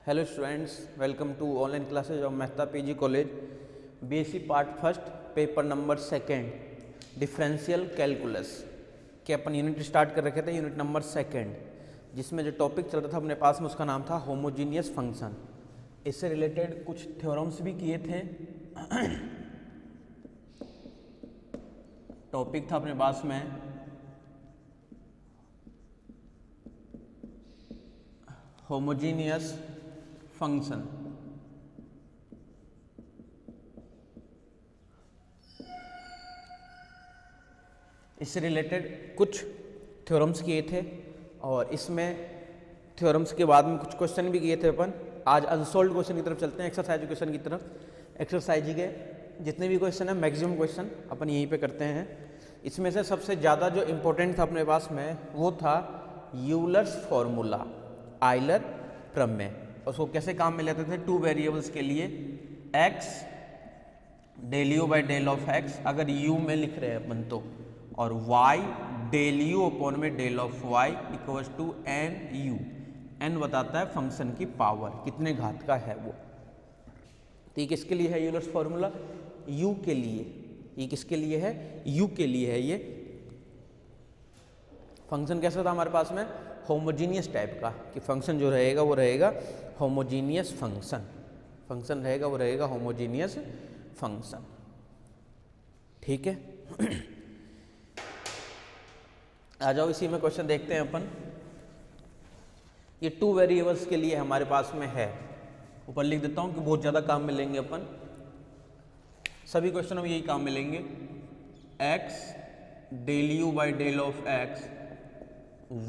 Hello students, welcome to online classes of Mehta PG college. BSc part first, paper number second, differential calculus के अपन unit start कर रखे थे। Unit number second, जिसमें जो topic चल रहा था अपने पास में, उसका नाम था होमोजीनियस फंक्शन। इससे रिलेटेड कुछ थ्योरम्स भी किए थे। टॉपिक था अपने पास में होमोजीनियस फंक्शन। इससे रिलेटेड कुछ थ्योरम्स किए थे और इसमें थ्योरम्स के बाद में कुछ क्वेश्चन भी किए थे अपन। आज अनसॉल्व्ड क्वेश्चन की तरफ चलते हैं, एक्सरसाइज क्वेश्चन की तरफ। एक्सरसाइज के जितने भी क्वेश्चन है मैक्सिमम क्वेश्चन अपन यहीं पे करते हैं। इसमें से सबसे ज़्यादा जो इम्पोर्टेंट था अपने पास में वो था यूलर्स फॉर्मूला, आइलर प्रमेय। उसको कैसे काम में लेते थे? टू वेरिएबल्स के लिए x del you by del of x अगर u में लिख रहे हैं अपन तो, और y डेल यू अपॉन में del of y equals to n u. n बताता है फंक्शन की पावर, कितने घात का है वो। तो ये किसके लिए है यूलर्स फॉर्मूला? u के लिए। ये किसके लिए है? u के लिए है। ये फंक्शन कैसा था हमारे पास में? होमोजीनियस टाइप का, कि फंक्शन जो रहेगा वो रहेगा होमोजीनियस फंक्शन। फंक्शन रहेगा वो रहेगा होमोजीनियस फंक्शन। ठीक है। आ जाओ इसी में क्वेश्चन देखते हैं अपन। ये टू वेरिएबल्स के लिए हमारे पास में है। ऊपर लिख देता हूं कि बहुत ज़्यादा काम मिलेंगे अपन। सभी क्वेश्चनों में यही काम मिलेंगे। x del you by del of x,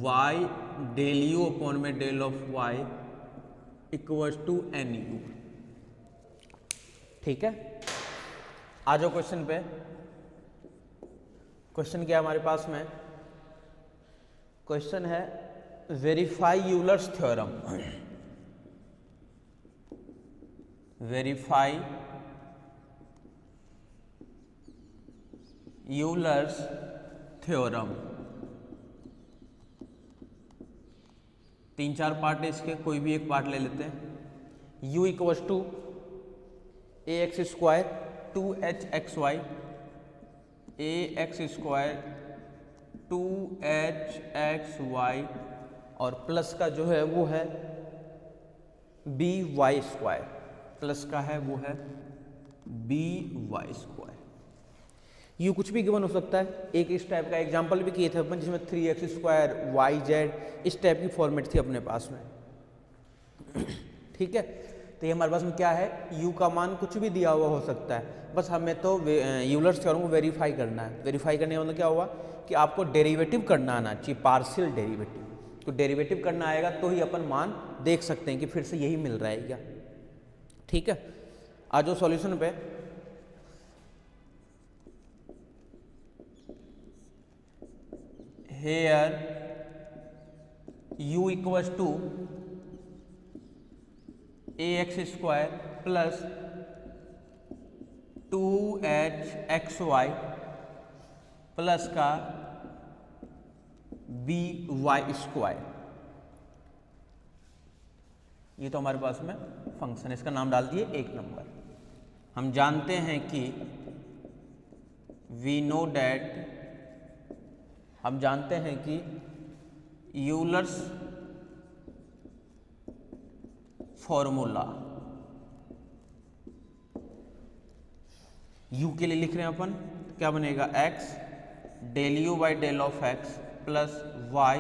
y del you upon में del of y equals to n u. ठीक है। आ जाओ क्वेश्चन पे। क्वेश्चन क्या है हमारे पास में? क्वेश्चन है verify Euler's theorem. Verify Euler's theorem. तीन चार पार्ट है इसके, कोई भी एक पार्ट ले लेते हैं। u equals to a x square two h x y, a x square two h x y, और प्लस का जो है वो है बी वाई स्क्वायर। प्लस का है वो है बी वाई स्क्वायर। यू कुछ भी गिवन हो सकता है। एक इस टाइप का एग्जाम्पल भी किए थे अपन, जिसमें 3x स्क्वायर वाई जेड इस टाइप की फॉर्मेट थी अपने पास में। ठीक है। तो ये हमारे पास में क्या है? u का मान कुछ भी दिया हुआ हो सकता है, बस हमें तो यूलर्स थ्योरम को वेरीफाई करना है। वेरीफाई करने का मतलब क्या हुआ कि आपको डेरिवेटिव करना आना चाहिए, पार्शियल डेरिवेटिव। तो डेरिवेटिव करना आएगा तो ही अपन मान देख सकते हैं कि फिर से यही मिल रहा है क्या। ठीक है। आ जाओ सॉल्यूशन पे। Here u equals to a x square plus two h x y plus का बी वाई स्क्वायर। ये तो हमारे पास में फंक्शन, इसका नाम डाल दिए एक नंबर। हम जानते हैं कि वी नो डैट, हम जानते हैं कि यूलर्स फॉर्मूला, u के लिए लिख रहे हैं अपन, क्या बनेगा? x del you by del of x plus y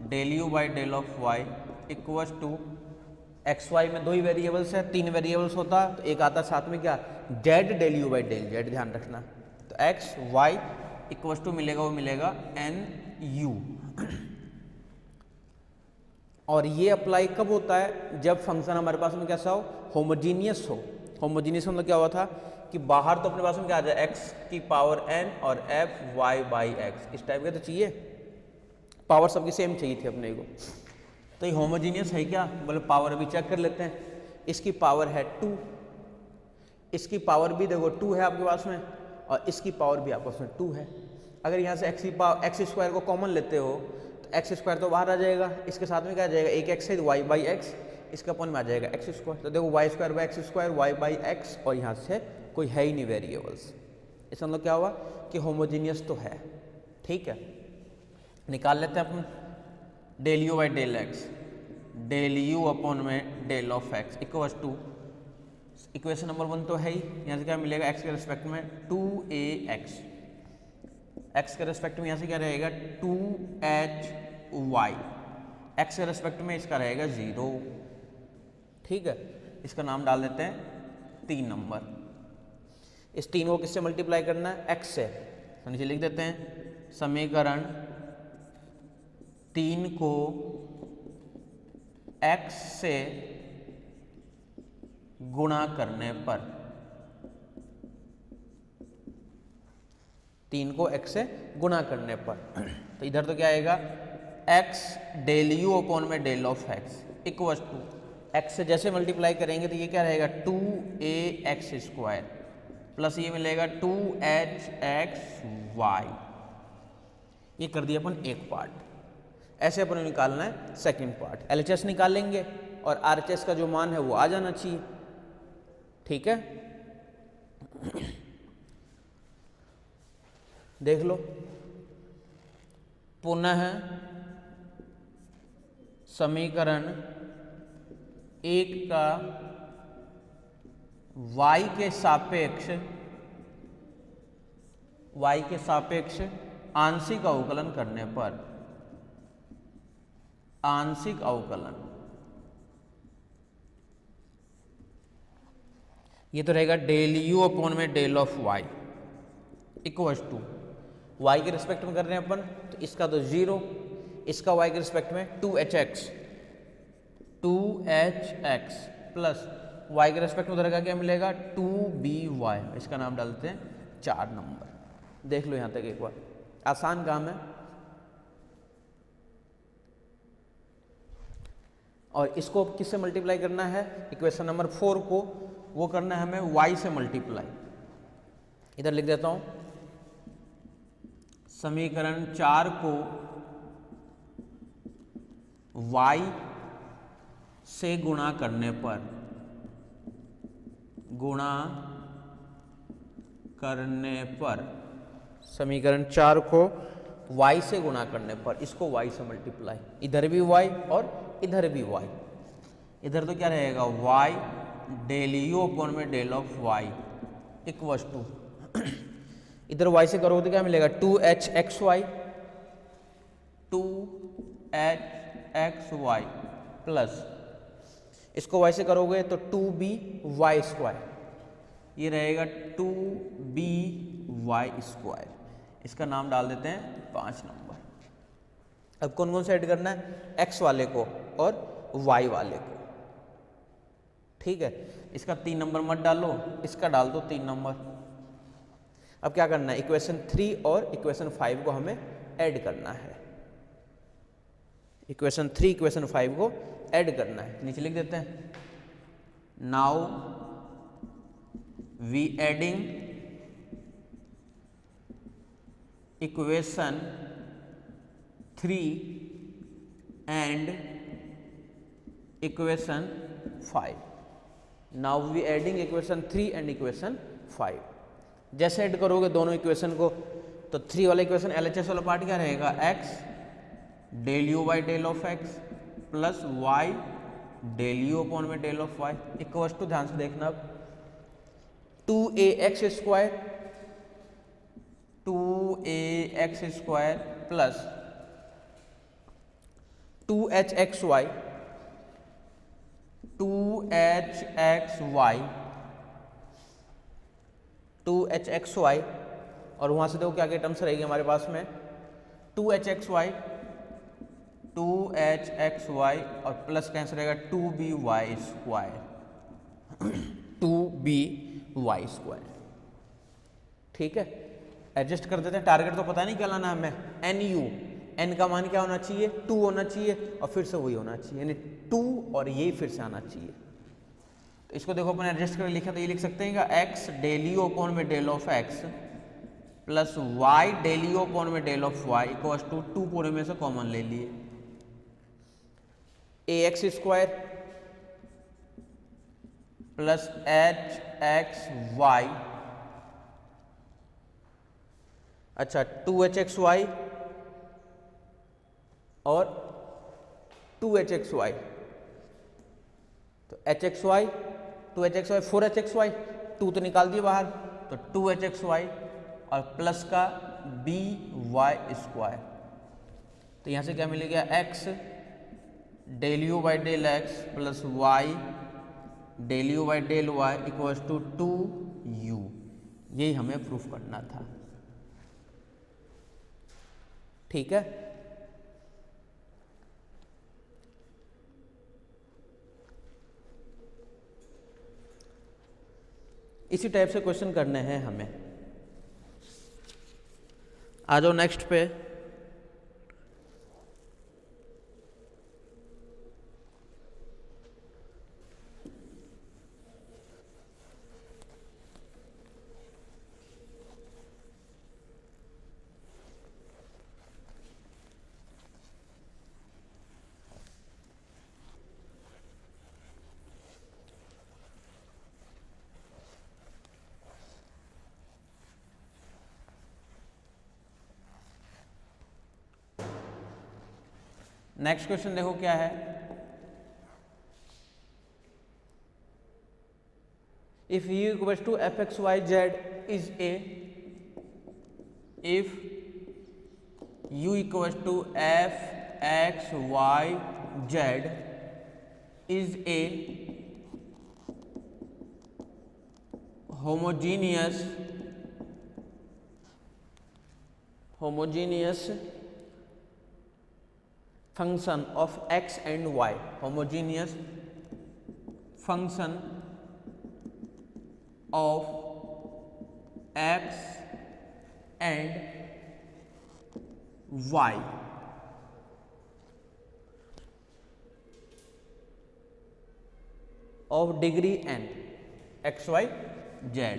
del you by del of y equals to x y में दो ही वेरिएबल्स है। तीन वेरिएबल्स होता तो एक आता साथ में क्या? z del you by del z, ध्यान रखना। तो x y इक्वल्स टू मिलेगा, वो मिलेगा एन यू। और ये अप्लाई कब होता है? जब फंक्शन हमारे पास में कैसा हो? होमोजीनियस हो। होमोजीनियस मतलब क्या हुआ था कि बाहर तो अपने पास में क्या आ जाए? x की पावर n और f y बाई x, इस टाइप के तो चाहिए। पावर सबकी सेम चाहिए थी अपने को। तो ये होमोजीनियस है क्या? बोले पावर अभी चेक कर लेते हैं। इसकी पावर है 2, इसकी पावर भी देखो 2 है आपके पास में, और इसकी पावर भी आपके पास में 2 है। अगर यहाँ से एक्स स्क्वायर को कॉमन लेते हो तो एक्स स्क्वायर तो बाहर आ जाएगा, इसके साथ में क्या आ जाएगा? एक एक्स है वाई बाई एक्स, इसका अपन में आ जाएगा एक्स स्क्वायर। तो देखो y square by x square, y by x, और यहाँ से कोई है ही नहीं वेरिएबल्स। इसका मतलब क्या हुआ कि होमोजीनियस तो है। ठीक है, निकाल लेते हैं अपन del you by del x, del you upon में del of x equals to, equation number 1 तो है ही, यहाँ से क्या मिलेगा एक्स के रिस्पेक्ट में 2ax, एक्स के रिस्पेक्ट में यहाँ से क्या रहेगा 2hy, एक्स के रिस्पेक्ट में इसका रहेगा 0। ठीक है, इसका नाम डाल देते हैं 3 नंबर। इस 3 को किससे मल्टीप्लाई करना है, x से। तो नीचे लिख देते हैं समीकरण 3 को x से गुणा करने पर, 3 को x से गुणा करने पर, तो इधर तो क्या आएगा x डेल यू अपॉन में del of x equal to, x से जैसे मल्टीप्लाई करेंगे तो ये क्या रहेगा 2ax स्क्वायर प्लस ये मिलेगा 2hxy। ये कर दिया अपन एक पार्ट। ऐसे अपन निकालना है सेकंड पार्ट। LHS निकालेंगे और RHS का जो मान है वो आ जाना चाहिए। ठीक है, देख लो, पुनः समीकरण 1 का y के सापेक्ष आंशिक अवकलन करने पर, आंशिक अवकलन, ये तो रहेगा डेल यू अपॉन में del of y equals to, y के रिस्पेक्ट में कर रहे हैं अपन तो इसका तो 0, इसका y के रिस्पेक्ट में 2hx प्लस y के रिस्पेक्ट में उधर का क्या मिलेगा 2by, इसका नाम डालते हैं 4 नंबर। देख लो यहां तक एक बार, आसान काम है। और इसको किससे मल्टीप्लाई करना है, इक्वेशन नंबर 4 को, वो करना है हमें y से मल्टीप्लाई। इधर लिख देता हूं समीकरण 4 को y से गुणा करने पर, समीकरण 4 को y से गुणा करने पर, इसको y से मल्टीप्लाई, इधर भी y और इधर भी y, इधर तो क्या रहेगा y डेल यू अपॉन में del of y equals to, इधर y से करोगे तो क्या मिलेगा 2hxy प्लस इसको y से करोगे तो 2by स्क्वायर, ये रहेगा 2by स्क्वायर। इसका नाम डाल देते हैं 5 नंबर। अब कौन कौन सा ऐड करना है, x वाले को और y वाले को। ठीक है, इसका 3 नंबर मत डालो, इसका डाल दो 3 नंबर। अब क्या करना है, इक्वेशन 3 और इक्वेशन 5 को हमें ऐड करना है। इक्वेशन 3 इक्वेशन 5 को ऐड करना है, नीचे लिख देते हैं now we adding equation 3 and equation 5। Now we adding equation 3 and equation 5। जैसे ऐड करोगे दोनों इक्वेशन को तो 3 वाला इक्वेशन LHS वाला पार्ट क्या रहेगा, x del you by del of x plus y del you upon में del of y equals to, ध्यान से देखना अब 2ax स्क्वायर प्लस 2hxy और वहां से देखो क्या क्या टर्म्स रहेगी हमारे पास में 2hxy और प्लस कैंसिल रहेगा 2by स्क्वायर। ठीक है, एडजस्ट कर देते हैं। टारगेट तो पता नहीं क्या लाना हमें, n का मान क्या होना चाहिए 2 होना चाहिए और फिर से वही होना चाहिए, यानी 2 और ये फिर से आना चाहिए। तो इसको देखो अपन एडजस्ट करके लिखा तो ये लिख सकते हैं x डेल यू अपॉन में del of x plus y del you upon में del of y equals to 2 पूरे में से कॉमन ले लिए ax square plus h x y, अच्छा 2hxy और 2hxy, तो hxy 2hxy 4hxy, 2 तो निकाल दिए बाहर, तो 2hxy और प्लस का by², तो यहां से क्या मिलेगा x del you by del x plus y del you by del y equals to 2u, यही हमें प्रूफ करना था। ठीक है, इसी टाइप से क्वेश्चन करने हैं हमें। आ जाओ नेक्स्ट पे। नेक्स्ट क्वेश्चन देखो क्या है, if u equals to f x y z is a, if u equals to f x y z is a homogeneous function of x and y, homogeneous function of x and y of degree n, x y z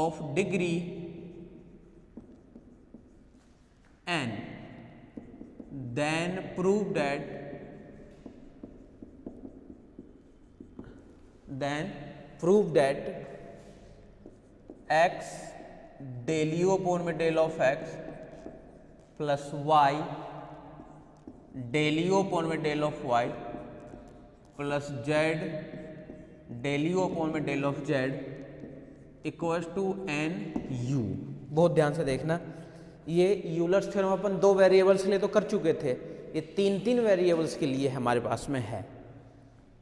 of degree n, then prove that x del you upon में del of x plus y del you upon में del of y plus z del you upon में del of z equals to n u. बहुत ध्यान से देखना, ये Euler's theorem अपन 2 variables के लिए तो कर चुके थे, ये 3 वेरिएबल्स के लिए हमारे पास में है।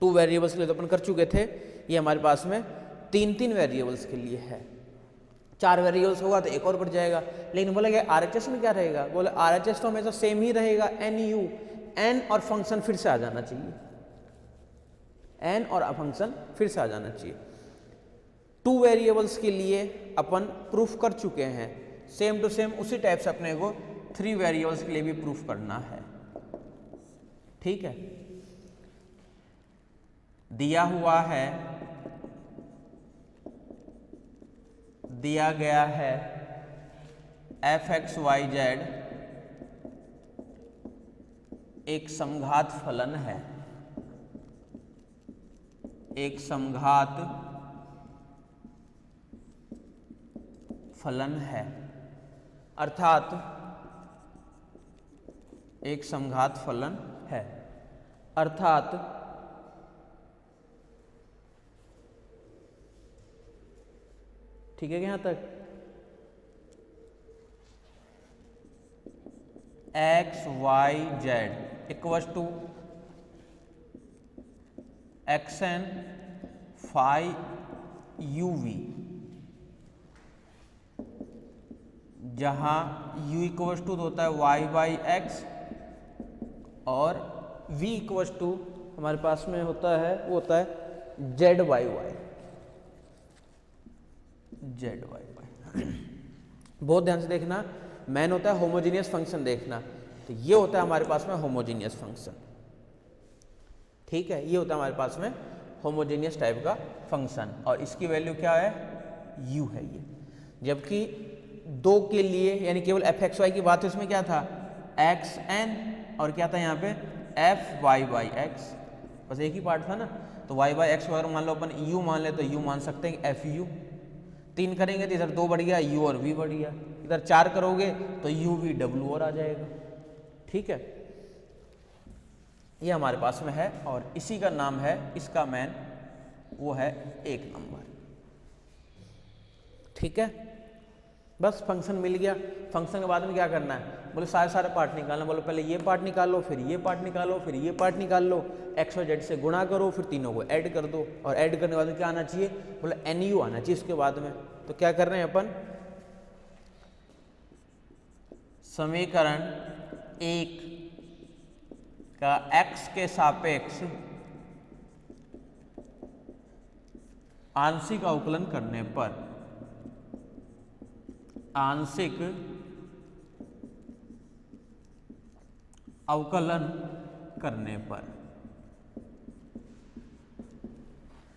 2 वेरिएबल्स के लिए तो अपन कर चुके थे, ये हमारे पास में 3 वेरिएबल्स के लिए है। 4 वेरिएबल्स होगा तो एक और बढ़ जाएगा, लेकिन बोला गया RHS में क्या रहेगा, बोले RHS तो हमेशा सेम ही रहेगा NU, n और फंक्शन फिर से आ जाना चाहिए, n और फंक्शन फिर से आ जाना चाहिए। 2 वेरिएबल्स के लिए अपन प्रूफ कर चुके हैं, सेम टू सेम उसी टाइप से अपने को 3 वेरिएबल्स के लिए भी प्रूफ करना है। ठीक है, दिया हुआ है, दिया गया है एफ एक्स वाई जेड एक समघात फलन है, एक समघात फलन है, अर्थात एक समघात फलन है, अर्थात ठीक है यहां तक x y z equals to x n phi u v, जहां u इक्वल्स टू होता है y बाई एक्स और v इक्वल्स टू हमारे पास में होता है, वो होता है z by y, z by y. बहुत ध्यान से देखना, मेन होता है होमोजीनियस फंक्शन देखना, तो ये होता है हमारे पास में होमोजीनियस फंक्शन। ठीक है, ये होता है हमारे पास में होमोजीनियस टाइप का फंक्शन, और इसकी वैल्यू क्या है, u है ये। जबकि 2 के लिए यानी केवल एफ एक्स वाई की बात है, उसमें क्या था एक्स एन और क्या था यहाँ पे एफ वाई बाई एक्स, बस एक ही पार्ट था ना। तो y बाई एक्स अगर मान लो अपन u मान ले तो u मान सकते हैं एफ यू। 3 करेंगे तो इधर 2 बढ़ गया, u और v बढ़ गया। इधर 4 करोगे तो u v w और आ जाएगा। ठीक है, ये हमारे पास में है और इसी का नाम है, इसका मैन वो है 1 नंबर। ठीक है, बस फंक्शन मिल गया। फंक्शन के बाद में क्या करना है, बोले सारे पार्ट निकालना। बोलो पहले ये पार्ट निकालो, फिर ये पार्ट निकालो, फिर ये पार्ट निकाल लो, एक्स और जेड से गुणा करो, फिर तीनों को ऐड कर दो। और ऐड करने के बाद में क्या आना चाहिए, बोले एन यू आना चाहिए इसके बाद में। तो क्या कर रहे हैं अपन, समीकरण 1 का एक्स के सापेक्ष आंशिक अवकलन करने पर, आंशिक अवकलन करने पर,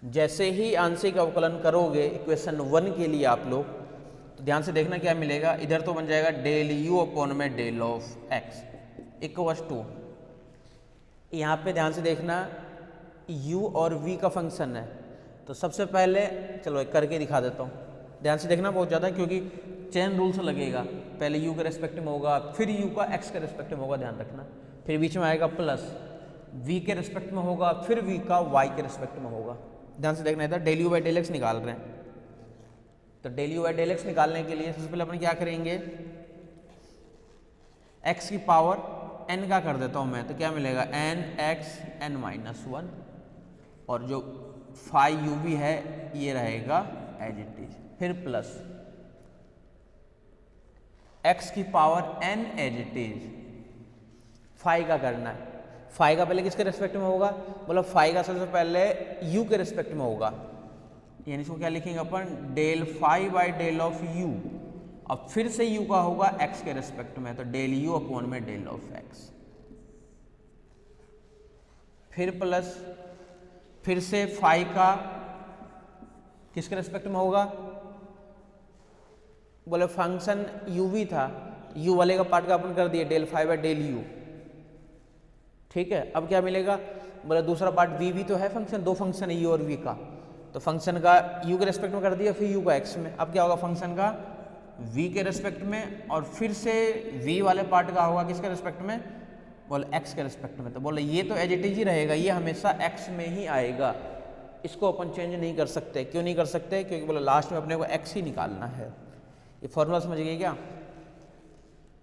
जैसे ही आंशिक अवकलन करोगे इक्वेशन 1 के लिए आप लोग, तो ध्यान से देखना क्या मिलेगा। इधर तो बन जाएगा डेल यू अपॉन में del of x equals to, यहाँ पे ध्यान से देखना u और v का फंक्शन है। तो सबसे पहले चलो एक करके दिखा देता हूँ, ध्यान से देखना बहुत ज़्यादा, क्योंकि चेन रूल से लगेगा। पहले u के रेस्पेक्ट में होगा, फिर u का x के रेस्पेक्ट में होगा, ध्यान रखना। फिर बीच में आएगा प्लस, v के रेस्पेक्ट में होगा, फिर v का y के रेस्पेक्ट में होगा। ध्यान से देखना, इधर del you by del x निकाल रहे हैं। तो del you by del x निकालने के लिए सबसे पहले अपन क्या करेंगे, x की पावर n का कर देता हूँ मैं, तो क्या मिलेगा n x n माइनस 1, और जो फाई u भी है ये रहेगा एज इट इज, फिर प्लस x की power n as it is, phi का करना है। फाई का पहले किसके रेस्पेक्ट में होगा, बोला फाई का सबसे पहले u के रेस्पेक्ट में होगा, यानी इसको क्या लिखेंगे अपन, del phi by del of u, अब फिर से u का होगा x के रेस्पेक्ट में, तो डेल u अपॉन में डेल ऑफ x, फिर प्लस, फिर से फाई का किसके रेस्पेक्ट में होगा, बोले फंक्शन u भी था, u वाले का पार्ट का अपन कर दिए del phi by del u। ठीक है, अब क्या मिलेगा, बोले दूसरा पार्ट v भी तो है फंक्शन, दो फंक्शन है u और v का, तो फंक्शन का u के रेस्पेक्ट में कर दिया, फिर u का x में। अब क्या होगा, फंक्शन का v के रेस्पेक्ट में, और फिर से v वाले पार्ट का होगा किसके रेस्पेक्ट में, बोले x के रेस्पेक्ट में। तो बोले ये तो एज इट इज ही रहेगा, ये हमेशा x में ही आएगा, इसको अपन चेंज नहीं कर सकते। क्यों नहीं कर सकते, क्योंकि बोले लास्ट में अपने को x ही निकालना है। ये फॉर्मूला समझ गए क्या,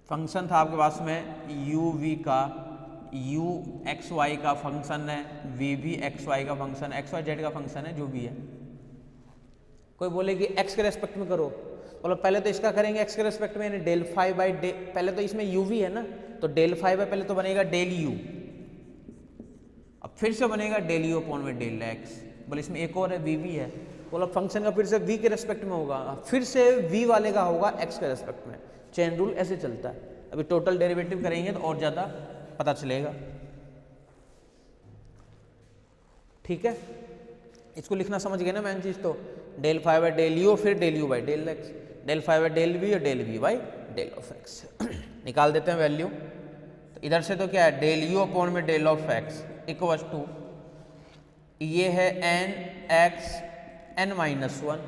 फंक्शन था आपके पास में u v का, u एक्स वाई का फंक्शन है, v भी एक्स वाई का फंक्शन, एक्स वाई जेड का फंक्शन है, जो भी है। कोई बोले कि x के रेस्पेक्ट में करो, बोलो पहले तो इसका करेंगे x के रेस्पेक्ट में, यानी डेल फाई बाई डे, पहले तो इसमें u भी है ना, तो डेल फाई बाई पहले तो बनेगा डेल u, अब फिर से बनेगा डेल u अपॉन में डेल x। बोले इसमें एक और है v भी है, बोलो फंक्शन का फिर से v के रेस्पेक्ट में होगा, फिर से v वाले का होगा x के रेस्पेक्ट में। चेन रूल ऐसे चलता है। अभी टोटल डेरिवेटिव करेंगे तो और ज़्यादा पता चलेगा। ठीक है, इसको लिखना समझ गए ना मेन चीज़, तो del phi by del u, फिर del you by del x, del phi by del we और del we by del of x. निकाल देते हैं वैल्यू। तो इधर से तो क्या है, डेल यू अपॉन में del of x equals to, ये है एन एक्स एन माइनस 1,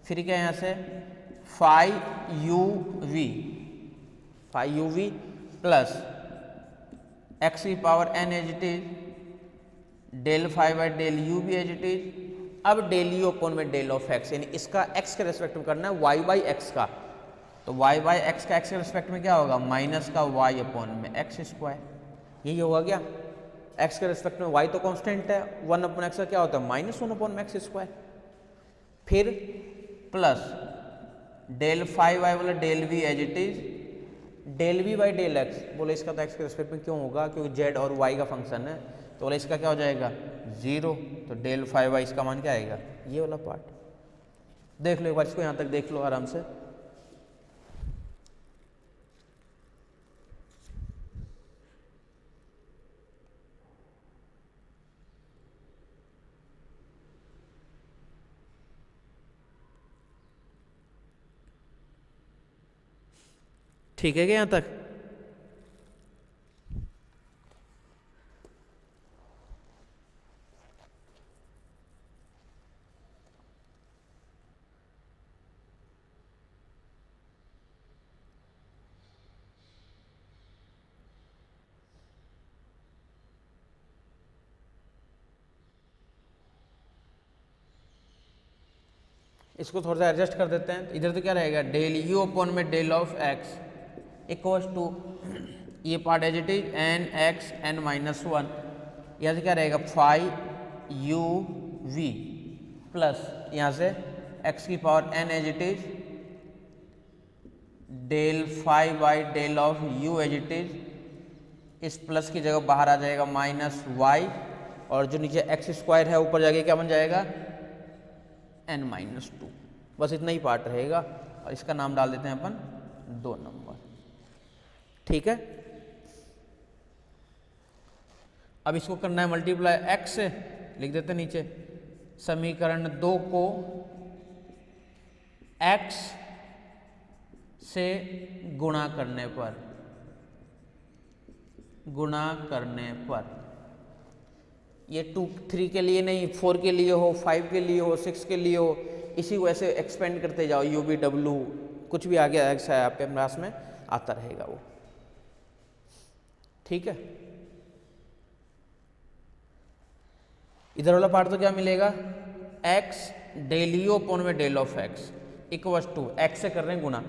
फिर क्या यहाँ से phi u v plus x की power n as it is, del phi by del u भी एज इट इज। अब डेल यू अपॉन में डेल ऑफ एक्स, यानी इसका एक्स के रेस्पेक्ट में करना है वाई बाई एक्स का, तो वाई बाई एक्स का एक्स के रेस्पेक्ट में क्या होगा, माइनस का वाई अपॉन में एक्स स्क्वायर। यही होगा क्या, एक्स के रेस्पेक्ट में वाई तो कांस्टेंट है, 1 अपॉन एक्स का क्या होता है, माइनस 1 अपॉन एक्स स्क्वायर, फिर प्लस डेल फाई वाई बोले del v as it is, del we by del x, बोले इसका तो एक्स के रेस्पेक्ट में क्यों होगा, क्योंकि जेड और वाई का फंक्शन है, तो बोले इसका क्या हो जाएगा 0, तो डेल फाई वाई इसका मान क्या आएगा, ये वाला पार्ट। देख लो एक बार इसको, यहाँ तक देख लो आराम से। ठीक है क्या यहाँ तक? इसको थोड़ा सा एडजस्ट कर देते हैं। इधर तो क्या रहेगा, डेल यू अपॉन में del of x equals to ये part as it is n x n minus one, यहाँ से क्या रहेगा फाइव यू वी प्लस यहाँ से एक्स की power n as it is del five by del of u as it is, इस plus की जगह बाहर आ जाएगा माइनस वाई, और जो नीचे एक्स स्क्वायर है ऊपर जाके क्या बन जाएगा एन माइनस टू। बस इतना ही पार्ट रहेगा और इसका नाम डाल देते हैं अपन 2 नंबर। ठीक है, अब इसको करना है मल्टीप्लाई एक्स से, लिख देते हैं नीचे समीकरण 2 को एक्स से गुणा करने पर ये 2 3 के लिए नहीं, 4 के लिए हो, 5 के लिए हो, 6 के लिए हो, इसी को ऐसे एक्सपेंड करते जाओ, यू बी डब्ल्यू कुछ भी आगे ऐसा आपके क्लास में आता रहेगा वो। ठीक है, इधर वाला पार्ट तो क्या मिलेगा, x डेल यू अपॉन में del of x equals to x से कर रहे हैं गुना,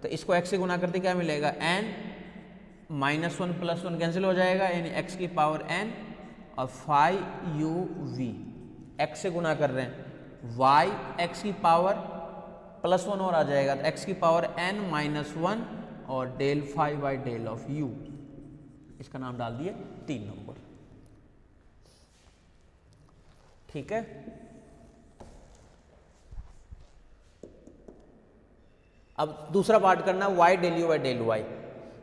तो इसको x से गुना करते क्या मिलेगा n minus one plus one cancel हो जाएगा, यानी x की पावर n और 5uv x से गुना कर रहे हैं, y x की पावर प्लस वन और आ जाएगा, तो x की पावर n माइनस वन और del 5 by del of u, इसका नाम डाल दिए 3 नंबर। ठीक है, अब दूसरा पार्ट करना है y del you by del y,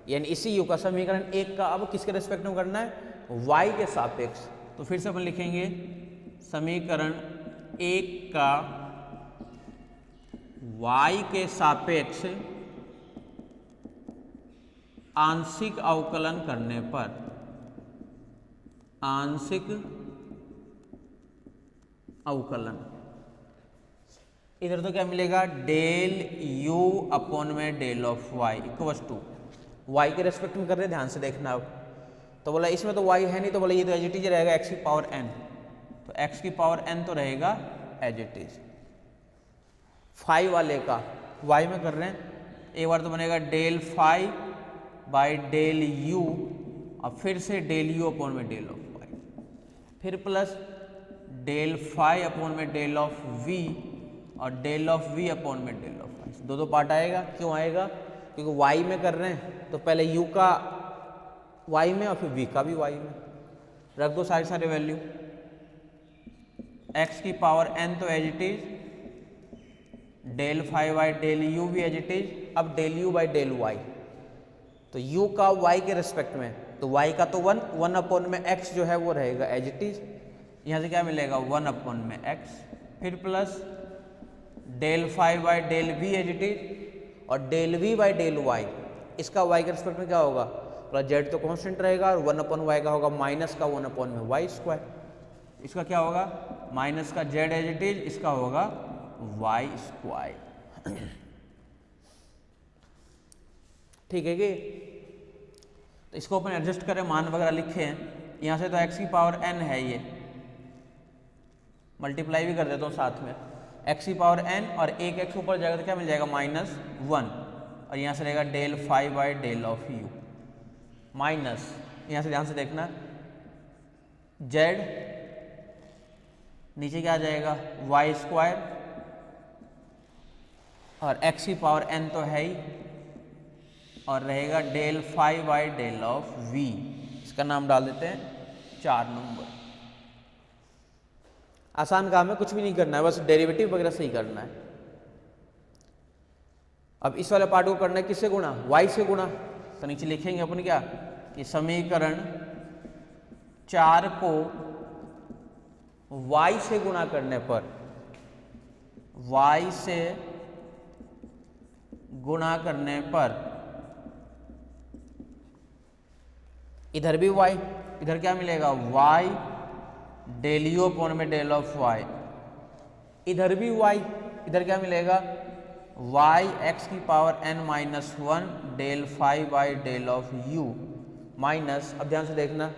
यानी इसी u का समीकरण 1 का अब किसके रेस्पेक्ट में करना है, y के सापेक्ष। तो फिर से अपन लिखेंगे समीकरण 1 का y के सापेक्ष आंशिक अवकलन करने पर, आंशिक अवकलन, इधर तो क्या मिलेगा डेल u अपॉन में del of y equals to, y के रेस्पेक्ट में कर रहे हैं, ध्यान से देखना। अब तो बोला इसमें तो y है नहीं, तो बोला ये तो एज इट इज रहेगा x की पावर n, तो x की पावर n तो रहेगा एज इट इज। 5 वाले का y में कर रहे हैं, एक बार तो बनेगा डेल 5 बाई डेल u और फिर से डेल u अपॉन में डेल ऑफ y, फिर प्लस डेल 5 अपॉन में डेल ऑफ v और डेल ऑफ v अपॉन में डेल ऑफ y। दो पार्ट आएगा, क्यों आएगा, क्योंकि y में कर रहे हैं तो पहले u का y में और फिर v का भी y में, रख दो सारे वैल्यू, x की पावर n तो as it is del 5 by del u भी एज इट इज, अब del u by del y, तो u का y के रेस्पेक्ट में, तो y का तो 1 अपॉन में x जो है वो रहेगा एज इट इज, यहाँ से क्या मिलेगा 1 अपॉन में x, फिर plus del 5 by del v as it is और del v by del y, इसका y के रेस्पेक्ट में क्या होगा, प्लस z तो कांस्टेंट रहेगा और 1 अपॉन y का होगा माइनस का 1 अपॉन में y स्क्वायर, इसका क्या होगा माइनस का z एज इट इज, इसका होगा y स्क्वायर। ठीक है कि, तो इसको अपन एडजस्ट करें, मान वगैरह लिखे हैं, यहाँ से तो x की पावर n है, ये मल्टीप्लाई भी कर देता हूँ साथ में, x की पावर n और एक x ऊपर जाएगा तो क्या मिल जाएगा -1, और यहाँ से रहेगा del 5 by del of u minus, यहाँ से ध्यान से देखना z नीचे क्या आ जाएगा y स्क्वायर और x की पावर n तो है ही, और रहेगा del 5 by del of v, इसका नाम डाल देते हैं 4 नंबर। आसान काम है, कुछ भी नहीं करना है, बस डेरिवेटिव वगैरह सही करना है। अब इस वाले पार्ट को करना है किससे गुणा, y से गुणा, तो नीचे लिखेंगे अपन क्या कि समीकरण 4 को y से गुणा करने पर, y से गुणा करने पर इधर भी y, इधर क्या मिलेगा y डेल यू अपॉन में डेल ऑफ y, इधर भी y, इधर क्या मिलेगा y x की power n minus 1 del 5 by del of u minus, अब ध्यान से देखना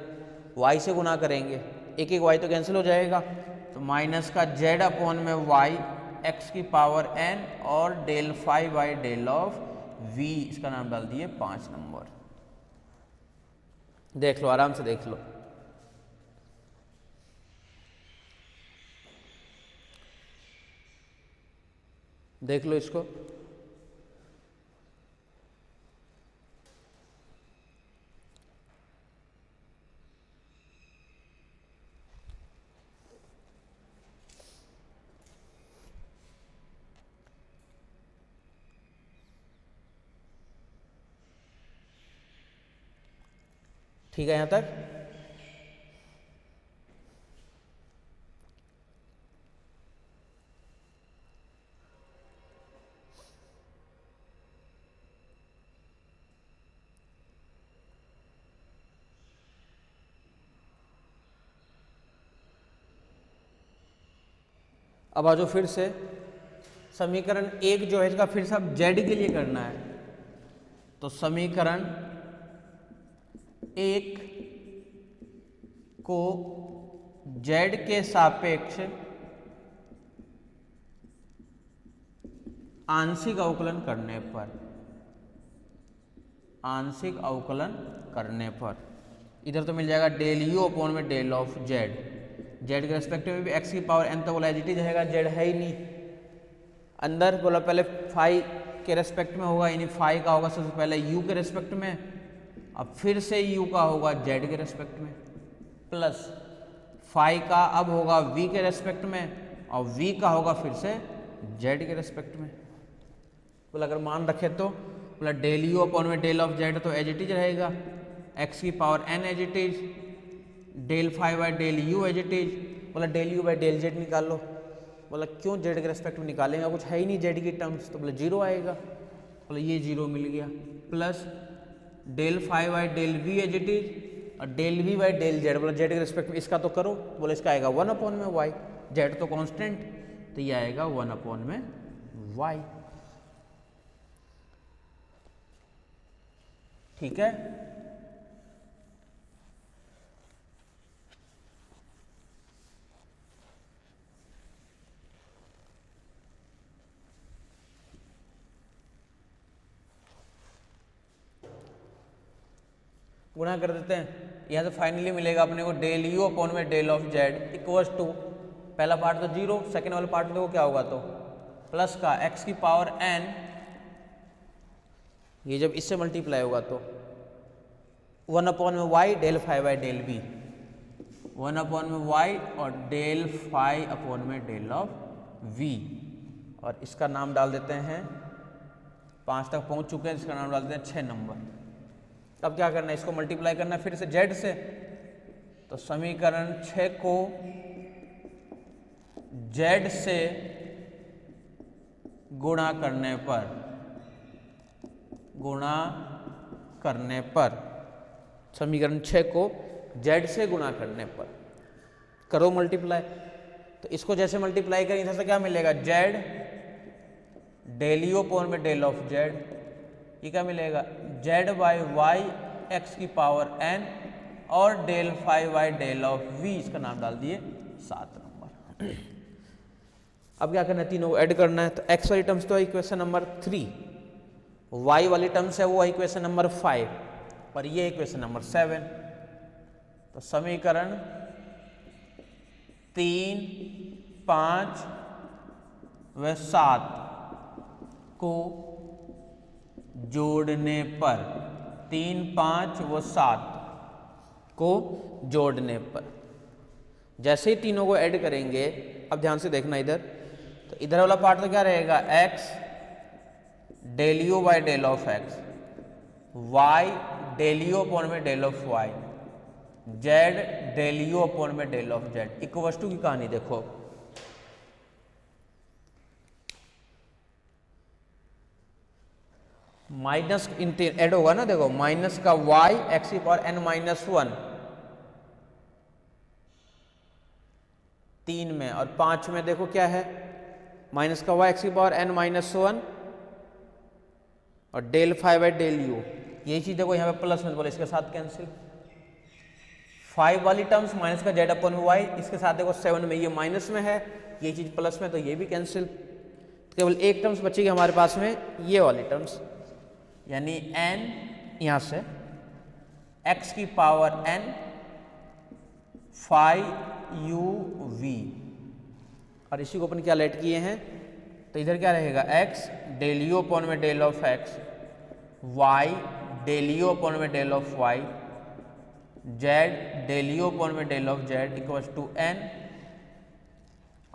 y से गुना करेंगे, एक y तो कैंसिल हो जाएगा, तो माइनस का z अपॉन में y एक्स की पावर एन और del five by del of v, इसका नाम डाल दिए 5 नंबर। देख लो, आराम से देख लो। देख लो इसको। ठीक है यहां तक? अब आ जाओ फिर से, समीकरण एक जो है इसका फिर से अब जेड के लिए करना है। तो समीकरण एक को जेड के सापेक्ष आंशिक अवकलन करने पर, आंशिक अवकलन करने पर इधर तो मिल जाएगा डेल यू अपॉन में डेल ऑफ जेड। जेड के रेस्पेक्टिव में भी एक्स की पावर एन तो बोला एज इट इज रहेगा, जेड है ही नहीं अंदर, बोला पहले फाइव के रेस्पेक्ट में होगा, यानी फाइव का होगा सबसे पहले यू के रेस्पेक्ट में, अब फिर से यू का होगा जेड के रेस्पेक्ट में, प्लस फाइव का अब होगा वी के रेस्पेक्ट में और वी का होगा फिर से जेड के रेस्पेक्ट में। बोला अगर मान रखे तो बोला डेल यू अपॉन में डेल ऑफ जेड तो एज इट इज रहेगा, एक्स की power n as it is, del five by del you as it is. बोला del you by del z निकाल लो। बोला क्यों जेड के रेस्पेक्ट में निकालेंगे, कुछ है ही नहीं जेड की टर्म्स, तो बोला जीरो आएगा। बोला ये जीरो मिल गया, plus del five by del v as it is और del we by del z. बोला जेड के रेस्पेक्ट में इसका तो करो, बोला इसका आएगा 1 अपॉन में वाई, जेड तो कांस्टेंट, तो ये आएगा 1 अपॉन में वाई। ठीक है, गुणा कर देते हैं। यहाँ से फाइनली मिलेगा अपने को डेल यू अपॉन में del of z equals to, पहला पार्ट तो जीरो, सेकेंड वाला पार्ट देखो क्या होगा, तो प्लस का एक्स की पावर एन, ये जब इससे मल्टीप्लाई होगा तो 1 अपॉन में y del five by del v, 1 upon में वाई और डेल फाइव अपॉन में डेल ऑफ वी, और इसका नाम डाल देते हैं, 5 तक पहुंच चुके हैं, इसका नाम डाल देते हैं 6 नंबर। अब क्या करना है, इसको मल्टीप्लाई करना है फिर से जेड से, तो समीकरण 6 को जेड से गुणा करने पर, गुणा करने पर, समीकरण 6 को जेड से गुणा करने पर करो मल्टीप्लाई। तो इसको जैसे मल्टीप्लाई करेंगे इधर से क्या मिलेगा, जेड डेल यू अपॉन में डेल ऑफ जेड, ये क्या मिलेगा, जेड बाई वाई एक्स की पावर एन और del five by del of v, इसका नाम डाल दिए 7 नंबर। अब क्या करना है, तीनों को ऐड करना है। तो एक्स वाली टर्म्स तो इक्वेशन नंबर 3, वाई वाली टर्म्स है वो इक्वेशन नंबर 5 और ये इक्वेशन नंबर 7। तो समीकरण 3, 5 व 7 को जोड़ने पर, 3, 5 व 7 को जोड़ने पर, जैसे ही तीनों को ऐड करेंगे, अब ध्यान से देखना इधर, तो इधर वाला पार्ट तो क्या रहेगा, x del you by del of x, y del you upon में del of y, z del you upon में del of z, equal to की कहानी देखो। माइनस ऐड होगा ना, देखो माइनस का y एक्स की पावर n माइनस 1 3 में, और 5 में देखो क्या है, माइनस का y एक्स की पावर n माइनस 1 और del five by del u, यही चीज देखो यहाँ पे प्लस में, बोले इसके साथ कैंसिल। 5 वाली टर्म्स माइनस का जेड अपॉन वाई, इसके साथ देखो 7 में ये माइनस में है, ये चीज प्लस में, तो ये भी कैंसिल। केवल एक टर्म्स बचेगी हमारे पास में, ये वाली टर्म्स, यानी n यहाँ से x की power n phi u v, और इसी को अपन क्या लेट किए हैं, तो इधर क्या रहेगा x डेल यू अपॉन में del of x, y del you upon में del of y, z del you upon में del of z equals to n,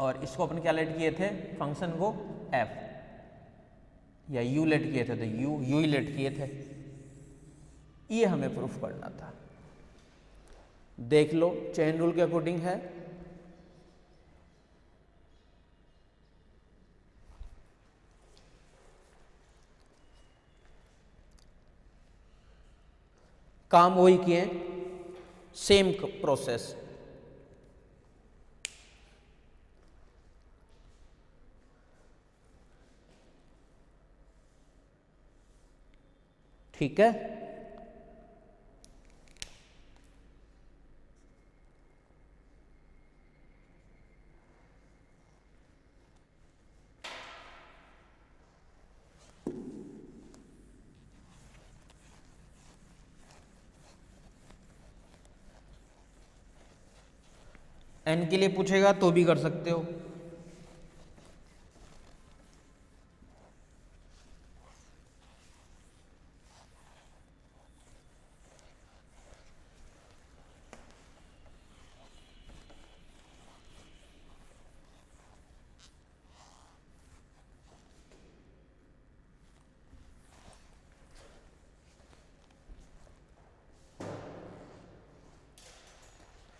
और इसको अपन क्या लेट किए थे, फंक्शन को f या u लेट किए थे, तो u ही लेट किए थे। ये हमें प्रूफ करना था। देख लो चेन रूल के अकॉर्डिंग है। काम वही किए, सेम प्रोसेस। ठीक है, एन के लिए पूछेगा तो भी कर सकते हो।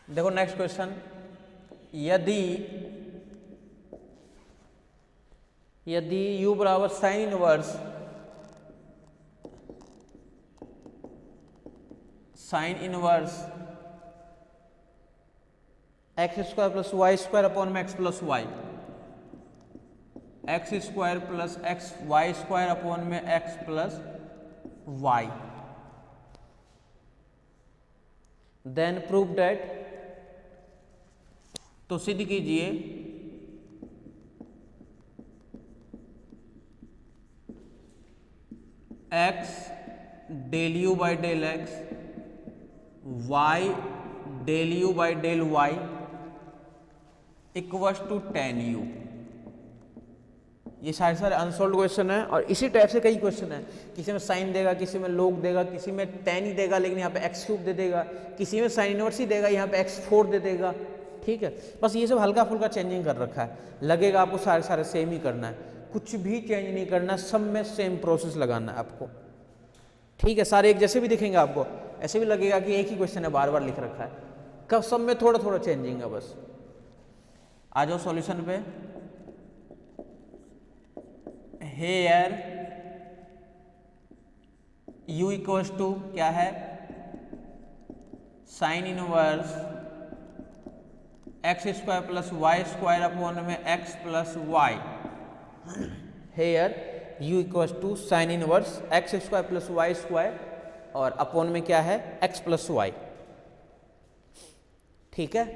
देखो नेक्स्ट क्वेश्चन, यदि u बराबर sine inverse x square plus Y square upon में x plus y, x square plus x y square upon में x plus y, then prove that, तो सिद्ध कीजिए x del you by del x, y del you by del y equals to tan u। ये सारे unsolved question है, और इसी type से कई क्वेश्चन है। किसी में साइन देगा, किसी में लोग देगा, किसी में tan ही देगा लेकिन यहाँ पे x क्यूब दे देगा, किसी में साइन इनवर्स ही देगा यहाँ पे x4 दे देगा। ठीक है, बस ये सब हल्का फुल्का चेंजिंग कर रखा है। लगेगा आपको सारे सेम ही करना है, कुछ भी चेंज नहीं करना, सब में सेम प्रोसेस लगाना है आपको। ठीक है, सारे एक जैसे भी दिखेंगे आपको, ऐसे भी लगेगा कि एक ही क्वेश्चन है, बार बार लिख रखा है, कब सब में थोड़ा थोड़ा चेंजिंग है बस। आ जाओ सॉल्यूशन पे। हेयर u इक्वल्स टू क्या है, sine inverse x square plus Y square upon में x plus y. Here u equals to sine inverse x square plus Y square, और अपॉन में क्या है, x प्लस वाई। ठीक है,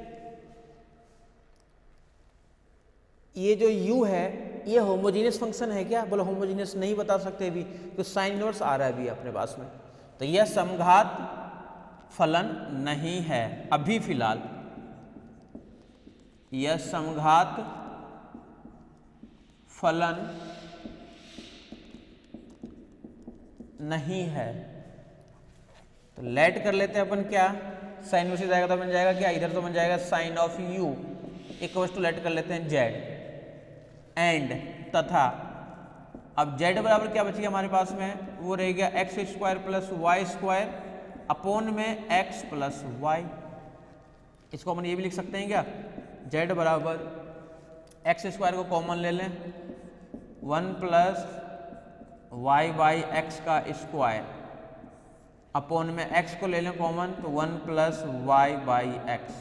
ये जो u है ये होमोजीनियस फंक्शन है क्या, बोलो होमोजीनियस नहीं बता सकते भी, तो साइन इनवर्स आ रहा है भी अपने पास में, तो यह समघात फलन नहीं है अभी फिलहाल। यह समघात फलन नहीं है, तो लेट कर लेते हैं अपन क्या, साइन इनवर्स जाएगा तो बन जाएगा क्या, इधर तो बन जाएगा sine of u equals to let कर लेते हैं z, एंड तथा अब z बराबर क्या बचेगा हमारे पास में, वो रह गया x square plus Y square upon में x प्लस वाई। इसको अपन ये भी लिख सकते हैं क्या, z बराबर एक्स स्क्वायर को कॉमन ले लें, 1 प्लस वाई बाई एक्स का स्क्वायर अपॉन में x को ले लें कॉमन, तो 1 प्लस वाई बाई एक्स,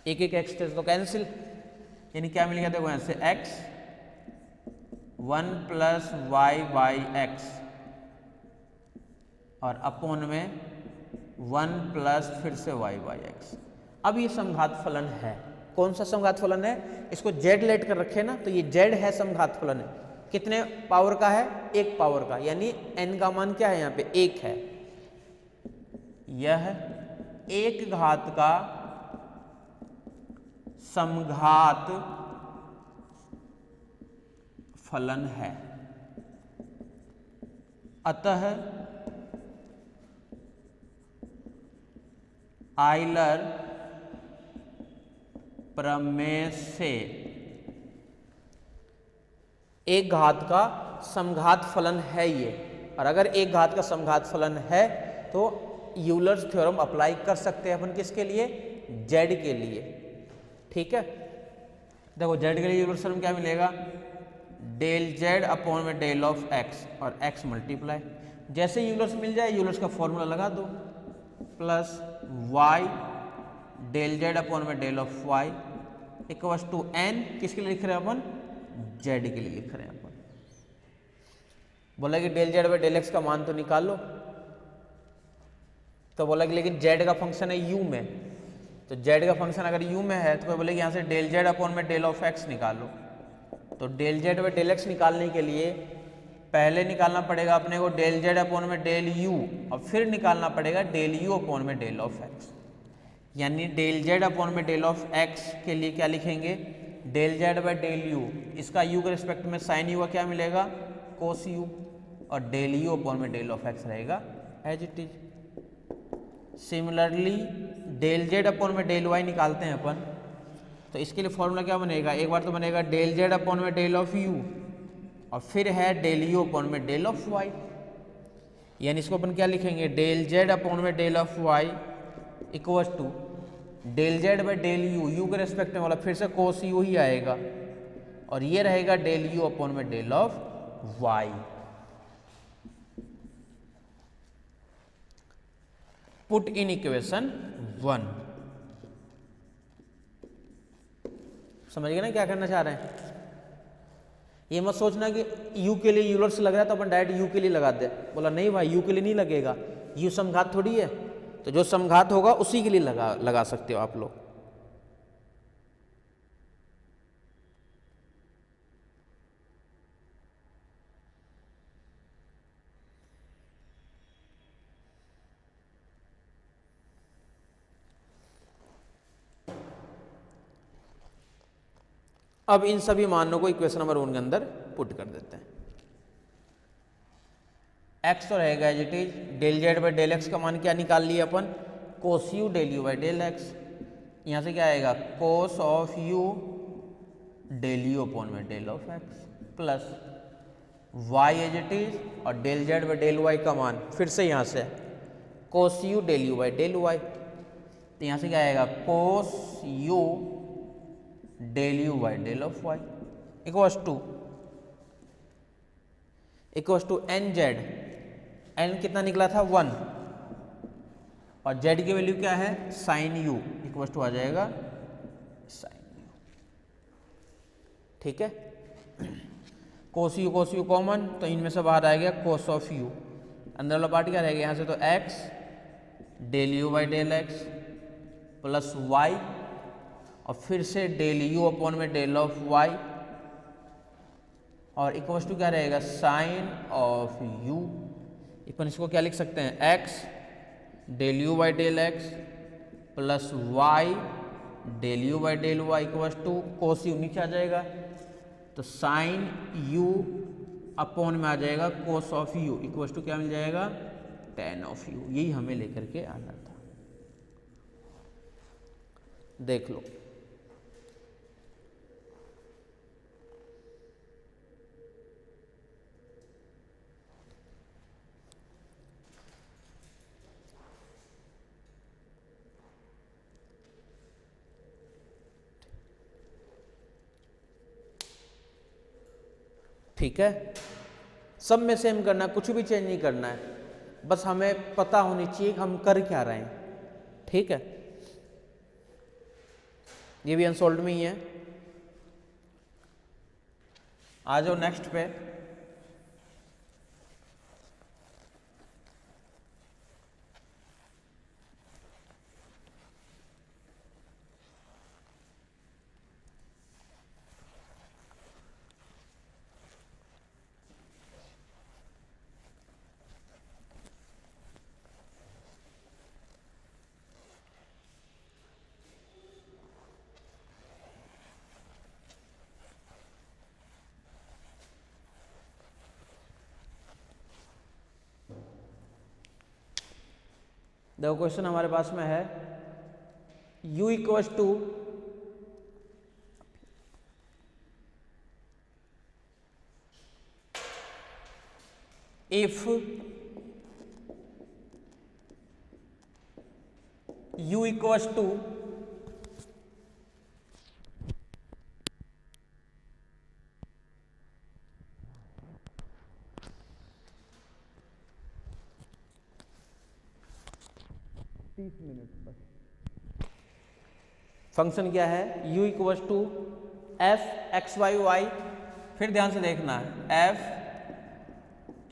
एक एक एक्स तो कैंसिल, यानी क्या मिल गया, देखो यहाँ से x 1 plus y by x और अपॉन में 1 प्लस फिर से y बाई एक्स। अब ये समघात फलन है, कौन सा समघात फलन है, इसको जेड लेट कर रखे ना, तो ये जेड है समघात फलन है। कितने पावर का है, 1 पावर का, यानी n का मान क्या है यहाँ पे 1 है। यह 1 घात का समघात फलन है। अतः आयलर प्रमेय से 1 घात का समघात फलन है ये, और अगर 1 घात का समघात फलन है तो यूलर्स थ्योरम अप्लाई कर सकते हैं अपन किसके लिए, जेड के लिए। ठीक है, देखो जेड के लिए यूलर्स थ्योरम क्या मिलेगा, डेल जेड अपॉन में डेल ऑफ एक्स और एक्स मल्टीप्लाई, जैसे यूलर्स मिल जाए यूलर्स का फॉर्मूला लगा दो, plus y del z upon में del of y equals to n, किसके लिए लिख रहे हैं अपन, जेड के लिए लिख रहे हैं अपन। बोला कि del Z by del x का मान तो निकाल लो, तो बोला कि लेकिन जेड का फंक्शन है यू में, तो जेड का फंक्शन अगर यू में है तो बोले कि यहाँ से डेल जेड अपॉन में डेल ऑफ एक्स निकालो। तो del Z by del x निकालने के लिए पहले निकालना पड़ेगा अपने को डेल जेड अपॉन में डेल यू, और फिर निकालना पड़ेगा डेल यू अपॉन में डेल ऑफ एक्स। यानी डेल जेड अपॉन में डेल ऑफ एक्स के लिए क्या लिखेंगे, del Z by del u, इसका यू के रिस्पेक्ट में साइन यू का क्या मिलेगा, कोस यू, और डेल यू अपॉन में डेल ऑफ एक्स रहेगा as it is. Similarly del z upon में डेल वाई निकालते हैं अपन, तो इसके लिए फॉर्मूला क्या बनेगा, एक बार तो बनेगा डेल जेड अपॉन में डेल ऑफ यू, और फिर है डेल यू अपॉन में डेल ऑफ वाई। यानी इसको अपन क्या लिखेंगे, डेल जेड अपॉन में del of y equals to del Z by del u, u के रेस्पेक्ट में वाला फिर से कोस यू ही आएगा, और ये रहेगा डेल यू अपॉन में del of y. Put in equation 1। समझ गए ना क्या करना चाह रहे हैं। ये मत सोचना कि u के लिए यूलर से लग रहा है तो अपन डायरेक्ट u के लिए लगा दे, बोला नहीं भाई u के लिए नहीं लगेगा, u समघात थोड़ी है, तो जो समघात होगा उसी के लिए लगा सकते हो आप लोग। अब इन सभी मानों को इक्वेशन नंबर 1 के अंदर पुट कर देते हैं। x तो रहेगा as it is, del Z by del x का मान क्या निकाल लिया अपन, cos u del you by del x. यहाँ से क्या आएगा, cos of u del you upon में del of x, plus y as it is, और del Z by del y का मान फिर से यहाँ से cos u del you by del y, तो यहाँ से क्या आएगा, cos u del you by del of y equals to n z, n कितना निकला था 1, और जेड की वैल्यू क्या है साइन यू, इक्वल्स टू आ जाएगा साइन यू। ठीक है, कोस यू कॉमन, तो इनमें से बाहर आ गया कोस ऑफ यू, अंदर वाला पार्ट क्या रहेगा, यहाँ से तो x del you by del x plus y, और फिर से डेल यू अपॉन में डेल ऑफ वाई, और इक्वल्स टू क्या रहेगा साइन ऑफ यू। अपन इसको क्या लिख सकते हैं, x del you by del x plus y del you by del y equals to cos u, नीचे आ जाएगा तो साइन यू अपॉन में आ जाएगा cos of u, equals to क्या मिल जाएगा टेन ऑफ यू। यही हमें लेकर के आना था, देख लो। ठीक है, सब में सेम करना है, कुछ भी चेंज नहीं करना है, बस हमें पता होनी चाहिए कि हम कर क्या रहे हैं। ठीक है, ये भी अनसोल्व्ड में ही है। आ जाओ नेक्स्ट पे। देखो क्वेश्चन हमारे पास में है u equals to if u equals to function क्या है u equals to f x y y, फिर ध्यान से देखना है एफ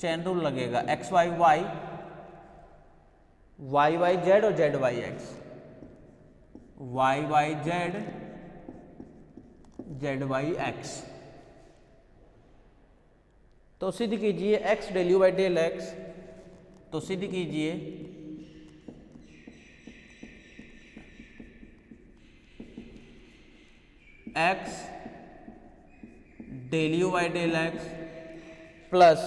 चेन रूल लगेगा x y y, y y z और z y x, y y z, z y x. तो सिद्ध कीजिए x del you by del x, तो सिद्ध कीजिए x del you by del x plus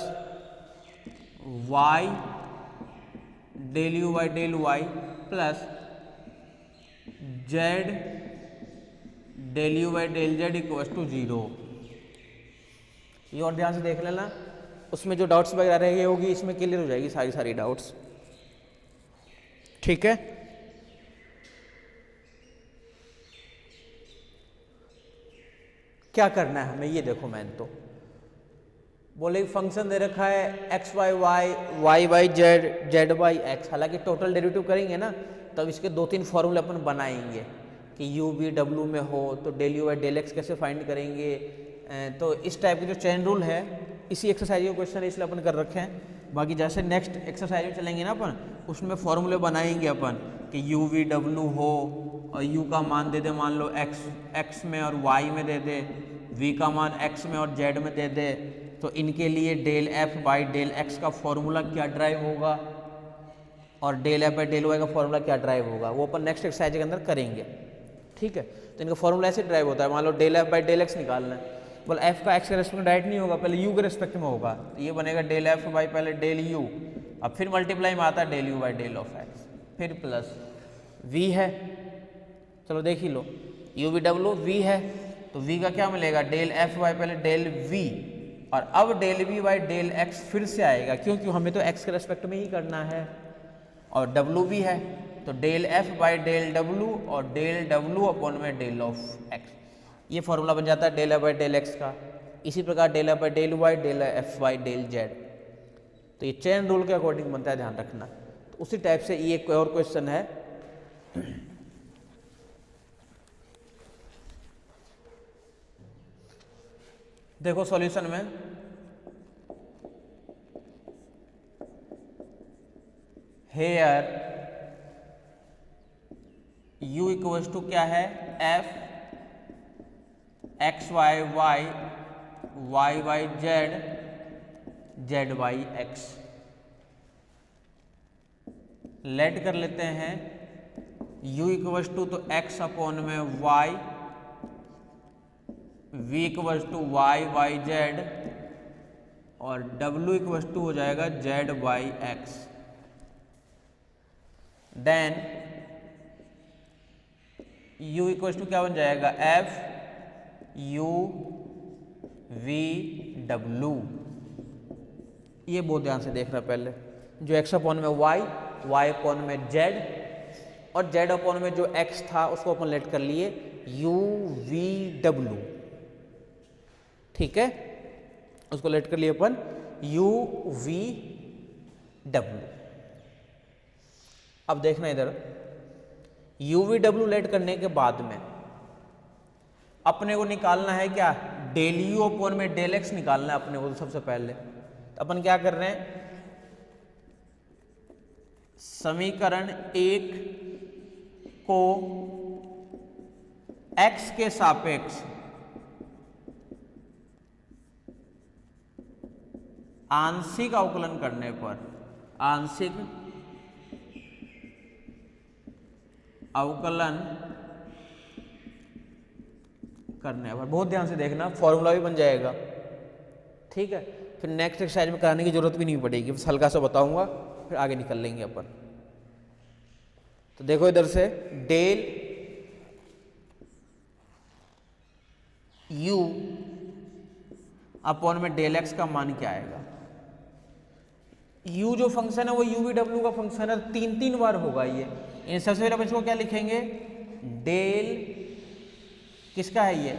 y del you by del Y plus z del you by del z equal to 0। ये और ध्यान से देख लेना, उसमें जो डाउट्स वगैरह रह होगी इसमें क्लियर हो जाएगी सारी डाउट्स। ठीक है, क्या करना है हमें ये देखो। मैंने तो बोले फंक्शन दे रखा है x y y, y y z, z y x. हालांकि टोटल डेरिवेटिव करेंगे ना तब इसके 2-3 फॉर्मूले अपन बनाएंगे कि यू वी डब्ल्यू में हो तो del you by del x कैसे फाइंड करेंगे। तो इस टाइप के जो चेन रूल है इसी एक्सरसाइज का क्वेश्चन इसलिए अपन कर रखे हैं। बाकी जैसे नेक्स्ट एक्सरसाइज में चलेंगे ना अपन, उसमें फॉर्मूले बनाएंगे अपन कि यू वी डब्ल्यू हो और यू का मान दे दे मान लो एक्स में और वाई में दे दे, वी का मान एक्स में और जेड में दे दे, तो इनके लिए del F by del x का फॉर्मूला क्या ड्राइव होगा और del F by del y का फॉर्मूला क्या ड्राइव होगा, वो अपन नेक्स्ट एक्सरसाइज के अंदर करेंगे। ठीक है, तो इनका फॉर्मूला ऐसे ड्राइव होता है। मान लो del F by del x निकालना है, बोल एफ का एक्स के रेस्पेक्ट में डायरेक्ट नहीं होगा, पहले यू के रेस्पेक्ट में होगा, तो ये बनेगा डेल एफ बाई पहले डेल यू, अब फिर मल्टीप्लाई में आता है del you by del of x, फिर प्लस वी है। चलो देख ही लो, यू वी डब्ल्यू वी है तो वी का क्या मिलेगा डेल एफ बाई पहले डेल वी, और अब del we by del x फिर से आएगा क्योंकि हमें तो एक्स के रेस्पेक्ट में ही करना है, और डब्ल्यू भी है तो del F by del W और डेल डब्ल्यू अपॉन में डेल ऑफ एक्स। ये फॉर्मूला बन जाता है del F by del x का। इसी प्रकार del F by del y, del F by del z, तो ये चेन रूल के अकॉर्डिंग बनता है, ध्यान रखना। तो उसी टाइप से ये एक और क्वेश्चन है, देखो सॉल्यूशन में हेयर u इक्वल्स टू क्या है f x y y, y y z, z y x. Let कर लेते हैं u इक्वल्स टू तो x अपॉन में y, v equals to y y z और w इक्वल्स टू हो जाएगा z y x. Then u equals to क्या बन जाएगा f u v w। ये बहुत ध्यान से देखना, पहले जो x अपॉन में y, y अपॉन में z और z अपॉन में जो x था उसको अपन लेट कर लिए u v w। ठीक है, उसको लेट कर लिए अपन u v w। अब देखना इधर u v w लेट करने के बाद में अपने को निकालना है क्या डेल u अपॉन में डेल x निकालना है अपने को। तो सबसे पहले तो अपन क्या कर रहे हैं, समीकरण 1 को x के सापेक्ष आंशिक अवकलन करने पर, आंशिक अवकलन करने पर, बहुत ध्यान से देखना फॉर्मूला भी बन जाएगा। ठीक है, फिर नेक्स्ट एक्सरसाइज में कराने की जरूरत भी नहीं पड़ेगी, बस हल्का सा बताऊंगा फिर आगे निकल लेंगे अपन। तो देखो इधर से डेल u अपॉन में डेल x का मान क्या आएगा। u जो फंक्शन है वो u v w का फंक्शन है, 3 बार होगा ये। इन सबसे पहले इसको क्या लिखेंगे, डेल किसका है ये,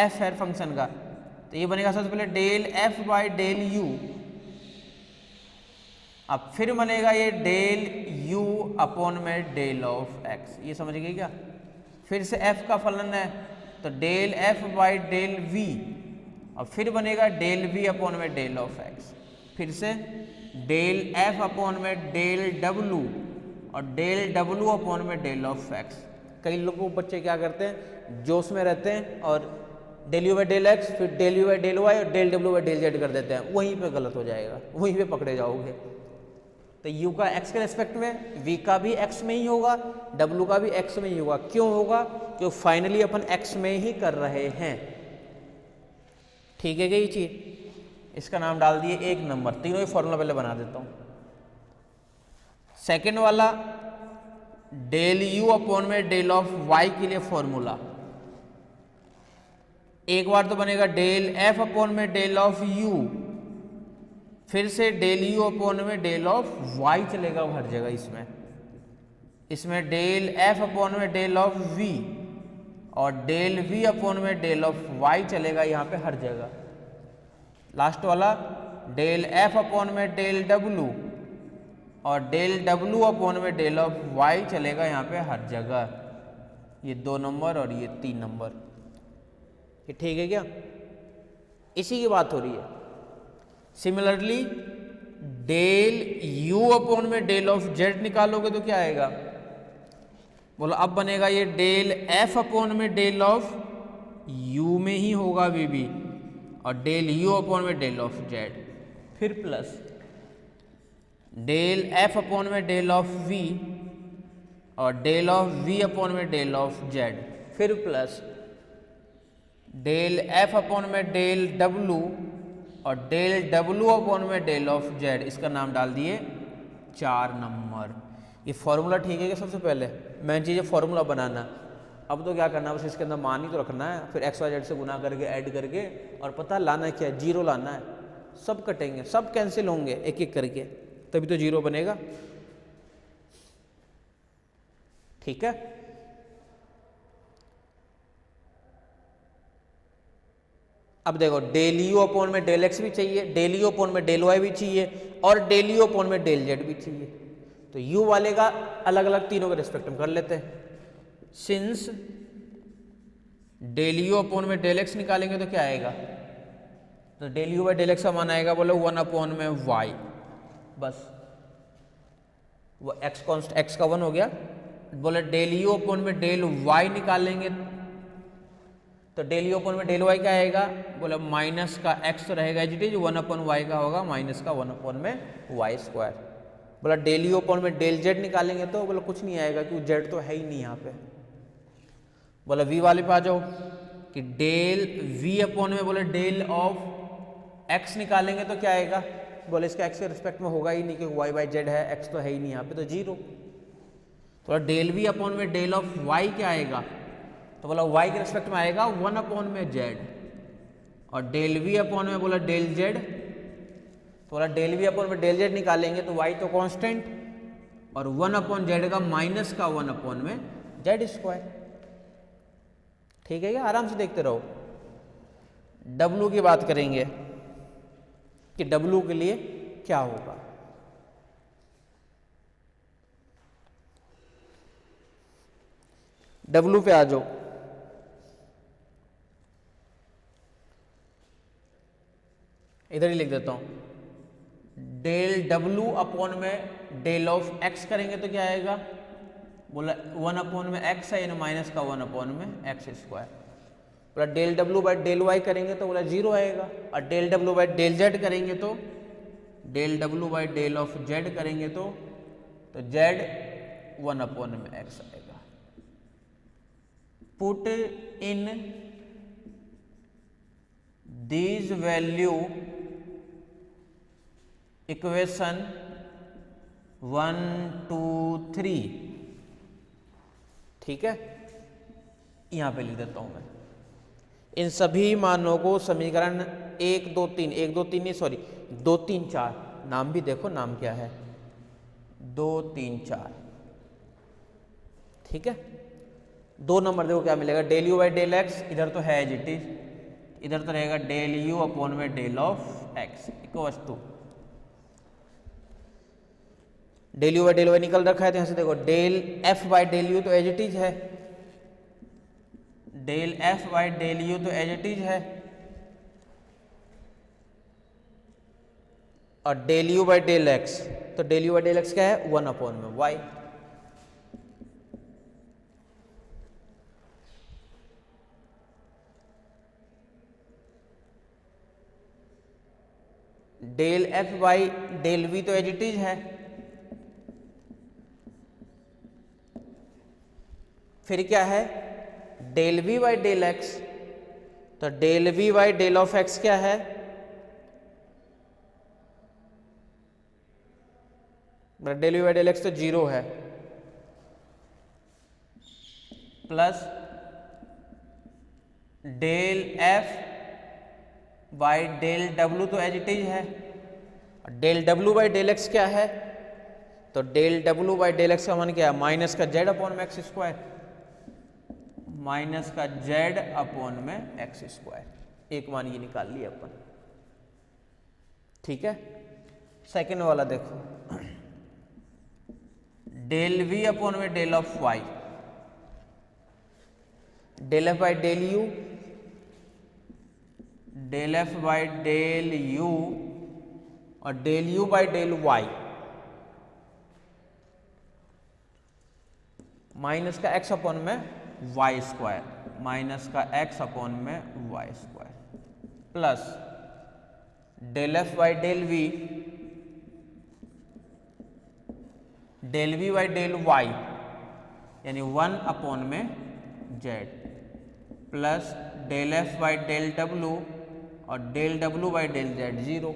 f है फंक्शन का, तो ये बनेगा सबसे पहले del f by del u। अब फिर बनेगा ये डेल u अपॉन में डेल ऑफ x, ये समझ गए क्या। फिर से f का फलन है तो del f by del v, और फिर बनेगा डेल v अपॉन में डेल ऑफ x, फिर से डेल f अपॉन में डेल w और डेल w अपॉन में डेल ऑफ x। कई लोगों बच्चे क्या करते हैं, जोश में रहते हैं और del u by del x, फिर del u by del y और del w by del z कर देते हैं, वहीं पे गलत हो जाएगा, वहीं पे पकड़े जाओगे। तो u का x के रेस्पेक्ट में, v का भी x में ही होगा, w का भी x में ही होगा। क्यों होगा, क्योंकि फाइनली अपन x में ही कर रहे हैं। ठीक है क्या ये चीज, इसका नाम डाल दिए 1 नंबर। तीनों ही फॉर्मूला पहले बना देता हूं। सेकेंड वाला डेल u अपॉन में डेल ऑफ y के लिए फॉर्मूला, एक बार तो बनेगा डेल f अपॉन में डेल ऑफ u, फिर से डेल u अपॉन में डेल ऑफ y चलेगा हर जगह। इसमें डेल f अपॉन में डेल ऑफ v और डेल v अपॉन में डेल ऑफ y चलेगा यहाँ पे हर जगह। लास्ट वाला डेल f अपॉन में डेल w और डेल w अपॉन में डेल ऑफ y चलेगा यहाँ पे हर जगह। ये 2 नंबर और ये 3 नंबर, ये ठीक है क्या, इसी की बात हो रही है। सिमिलरली डेल u अपॉन में डेल ऑफ z निकालोगे तो क्या आएगा, बोलो अब बनेगा ये डेल f अपॉन में डेल ऑफ u में ही होगा v भी, और डेल u अपॉन में डेल ऑफ z, फिर प्लस डेल f अपॉन में डेल ऑफ v और डेल ऑफ v अपॉन में डेल ऑफ z, फिर प्लस डेल f अपॉन में डेल w और डेल w अपॉन में डेल ऑफ z। इसका नाम डाल दिए 4 नंबर। ये फॉर्मूला ठीक है कि सबसे पहले मेन चीज़ है फॉर्मूला बनाना। अब तो क्या करना है, बस इसके अंदर मान ही तो रखना है, फिर एक्स वाई जेड से गुना करके ऐड करके, और पता लाना क्या है, 0 लाना है। सब कटेंगे, सब कैंसिल होंगे एक एक करके, तभी तो 0 बनेगा। ठीक है, अब देखो डेल यू अपॉन में डेल एक्स भी चाहिए, डेल यू अपॉन में डेल वाई भी चाहिए, और डेल यू अपॉन में डेल जेड भी चाहिए। तो यू वाले का अलग अलग तीनों के रिस्पेक्ट में कर लेते हैं। सिंस डेल यू अपॉन में डेल एक्स निकालेंगे तो क्या आएगा, तो del you by del x का मान आएगा बोलो 1 अपॉन में वाई, बस वो एक्स कॉन्स्ट एक्स का 1 हो गया। बोले डेल यू अपॉन में डेल वाई निकालेंगे तो डेल यू अपॉन में डेल वाई क्या आएगा, बोले माइनस का एक्स तो रहेगा as it is, 1 upon y का होगा माइनस का 1 अपॉन में वाई स्क्वायर। बोला डेल यू अपॉन में डेल जेड निकालेंगे तो बोला कुछ नहीं आएगा क्योंकि जेड तो है ही नहीं यहाँ पे। बोला वी वाले पे आ जाओ कि डेल वी अपॉन में बोले डेल ऑफ एक्स निकालेंगे तो क्या आएगा, बोले इसका एक्स के रिस्पेक्ट में होगा ही नहीं क्योंकि वाई बाई जेड है, एक्स तो है ही नहीं यहाँ पे, तो 0। तो डेल वी अपॉन में डेल ऑफ वाई क्या आएगा, तो बोला वाई के रिस्पेक्ट में आएगा 1 अपॉन में जेड, और डेल वी अपॉन में बोला डेल जेड, तो बोला डेल वी अपॉन में डेल जेड निकालेंगे तो वाई तो कांस्टेंट, और 1 अपॉन जेड का माइनस का 1 अपॉन में जेड स्क्वायर। ठीक है क्या, आराम से देखते रहो। डब्लू की बात करेंगे कि डब्लू के लिए क्या होगा। डब्लू पे आ जाओ, इधर ही लिख देता हूं, डेल डब्लू अपॉन में डेल ऑफ एक्स करेंगे तो क्या आएगा, बोला 1 अपॉन में एक्स है यानी माइनस का 1 अपॉन में एक्स स्क्वायर। बोला डेल डब्लू बाई डेल वाई करेंगे तो बोला 0 आएगा, और डेल डब्लू बाई डेल जेड करेंगे तो डेल डब्लू बाई डेल ऑफ जेड करेंगे तो जेड 1 अपॉन में एक्स आएगा। Put in these value equation 1, 2, 3 ठीक है, यहां पे लिख देता हूं मैं इन सभी मानों को समीकरण 1 2 3 1 2 3 नहीं सॉरी 2 3 4, नाम भी देखो नाम क्या है, 2 3 4, ठीक है। 2 नंबर देखो क्या मिलेगा, del you by del x, इधर तो है एज इट इज, इधर तो रहेगा डेल यू अपॉन में del of x equals to del you by del y निकल रखा है, तो यहां से देखो del F by del u तो एज इट इज है, del F by del u तो एज इट इज है, और del you by del x, तो del you by del x क्या है 1 अपॉन में y. Del F by del v तो एज इट इज है, फिर क्या है del we by del x, तो del we by del of x क्या है, del we by del x तो 0 है, plus del F by del डब्ल्यू तो एज इट इज है, और del W by del x क्या है, तो del W by del x का मान क्या है माइनस का जेड अपॉन में एक्स स्क्वायर, माइनस का जेड अपॉन में एक्स स्क्वायर, एक मान ये निकाल लिया अपन, ठीक है। सेकेंड वाला देखो डेल वी अपॉन में del of y, del F by del u, del F by del u और del you by del y, minus का एक्स अपॉन में वाई स्क्वायर, माइनस का एक्स अपॉन में Y square, plus del F by del v, del we by del y यानी 1 upon में z, plus del F by del W और del W by del Z 0,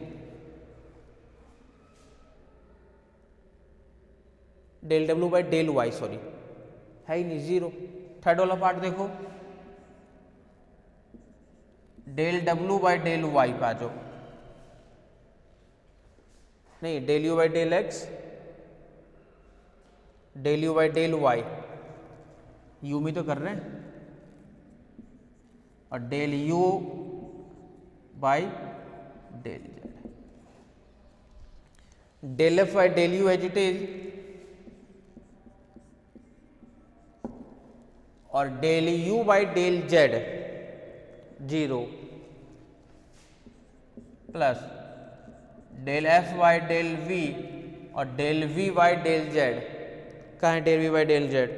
del W by del Y sorry है ही नहीं 0। Third वाला part देखो del W by del Y पा जाओ, नहीं del you by del x, del you by del Y, U में तो कर रहे हैं, और del you by del Z, del F by del you as it is, और del you by del Z 0, plus del F by del we और del we by del Z, कहाँ है del we by del Z,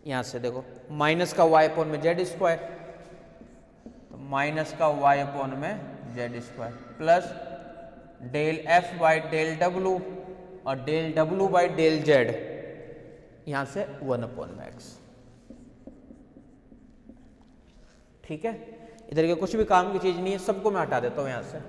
यहां से देखो minus का Y upon में Z square, तो माइनस का वाई अपॉन में Z square, plus del F by del W और del W by del Z, यहां से 1 अपॉन में एक्स, ठीक है। इधर के कुछ भी काम की चीज नहीं है, सबको मैं हटा देता हूं यहां से,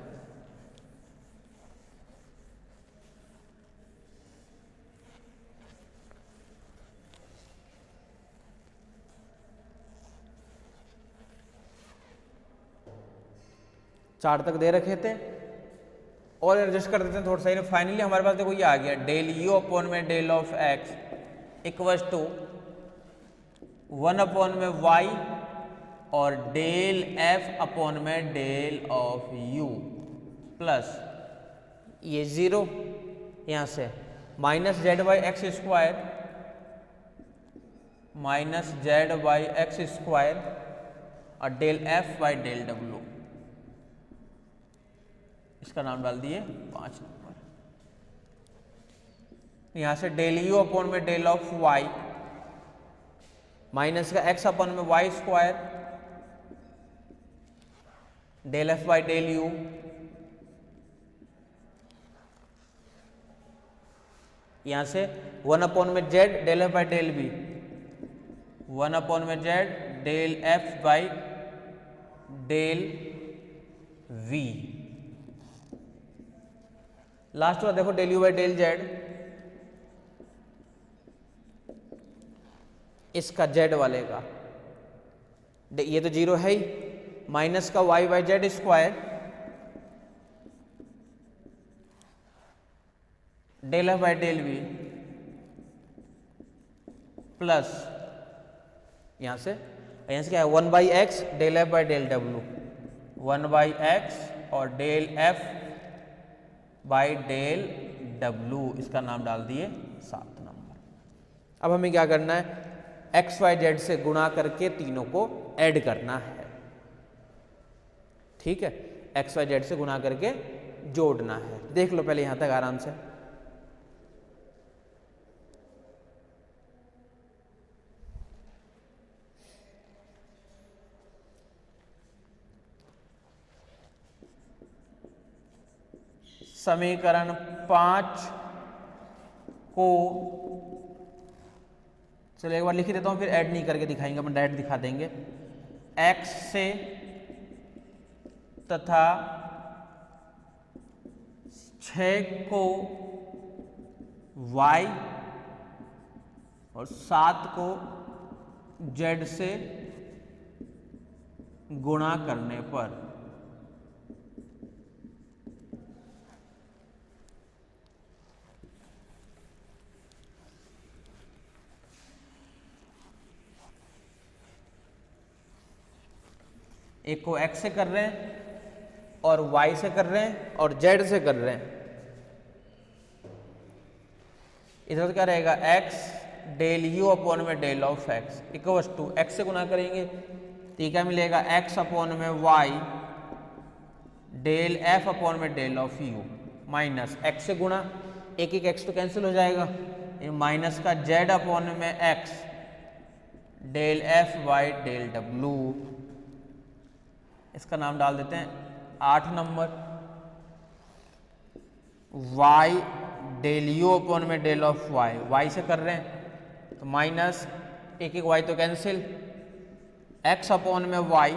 चार तक दे रखे थे और एडजस्ट कर देते हैं थोड़ा सा। फाइनली हमारे पास देखो ये आ गया डेल यू अपॉन में del of x equals to 1 upon में वाई और डेल एफ अपॉन में डेल ऑफ यू, प्लस ये 0 यहां से minus Z by x square, minus Z by x square और del F by del W, इसका नाम डाल दिए 5 नंबर। यहां से डेल यू अपॉन में डेल ऑफ वाई, माइनस का एक्स अपॉन में Y square, del F by del U, यहां से 1 अपॉन में Z del F by del B, 1 upon में Z del F by del V, last वाला देखो del you by del Z, इसका Z वाले का, ये तो जीरो है ही, माइनस का Y by Z square del F by del V plus यहां से क्या है 1 by X del F by del W, 1 by x और del F by del W, इसका नाम डाल दिए 7 नंबर। अब हमें क्या करना है, एक्स वाई जेड से गुणा करके तीनों को ऐड करना है। ठीक है, एक्स वाई जेड से गुणा करके जोड़ना है। देख लो पहले यहां तक आराम से। समीकरण 5 को चलो एक बार लिख देता हूं, फिर ऐड नहीं करके दिखाएंगे, अपन डायरेक्ट दिखा देंगे। x से तथा 6 को y और 7 को z से गुणा करने पर एक को x से कर रहे हैं और y से कर रहे हैं और z से कर रहे हैं। इधर तो क्या रहेगा, x डेल यू अपॉन में del of x equals to x से गुना करेंगे तो ये क्या मिलेगा, x अपॉन में y डेल f अपॉन में del of u minus x से गुणा, एक एक x तो कैंसिल हो जाएगा, ये माइनस का z अपॉन में x del f by del w, इसका नाम डाल देते हैं 8 number. y del u upon में डेल ऑफ y, y से कर रहे हैं तो माइनस एक एक y तो कैंसिल, x अपॉन में y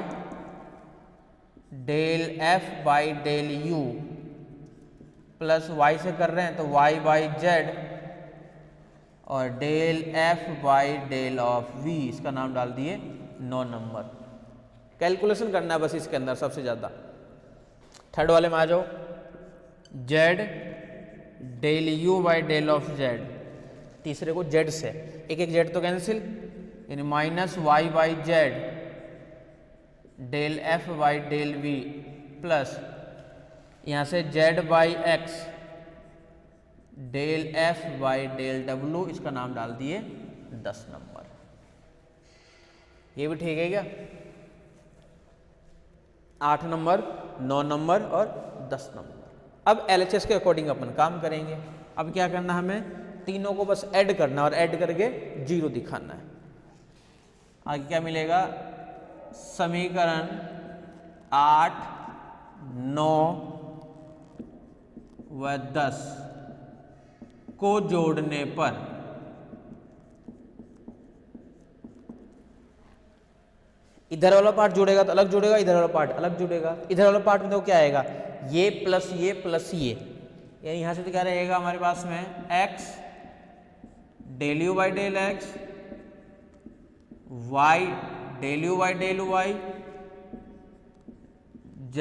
del f by del u plus y से कर रहे हैं तो y बाई z और del f by del of v, इसका नाम डाल दिए 9 नंबर। कैलकुलेशन करना है बस इसके अंदर सबसे ज्यादा। थर्ड वाले में आ जाओ, z del u by del of z, तीसरे को z से, एक एक z तो कैंसिल, यानी minus Y by Z del f by del v plus यहाँ से z by x del f by del w, इसका नाम डाल दिए 10 नंबर। ये भी ठीक है क्या, 8 नंबर, 9 नंबर और 10 नंबर। अब LHS के अकॉर्डिंग अपन काम करेंगे। अब क्या करना, हमें तीनों को बस ऐड करना और ऐड करके 0 दिखाना है। आगे क्या मिलेगा, समीकरण 8, 9 व 10 को जोड़ने पर इधर वाला पार्ट जुड़ेगा तो अलग जुड़ेगा, इधर वाला पार्ट अलग जुड़ेगा। इधर वाला पार्ट में तो क्या आएगा, ये प्लस ये, यानी यहां से तो क्या रहेगा हमारे पास में x del you by del x, y del you by del y, z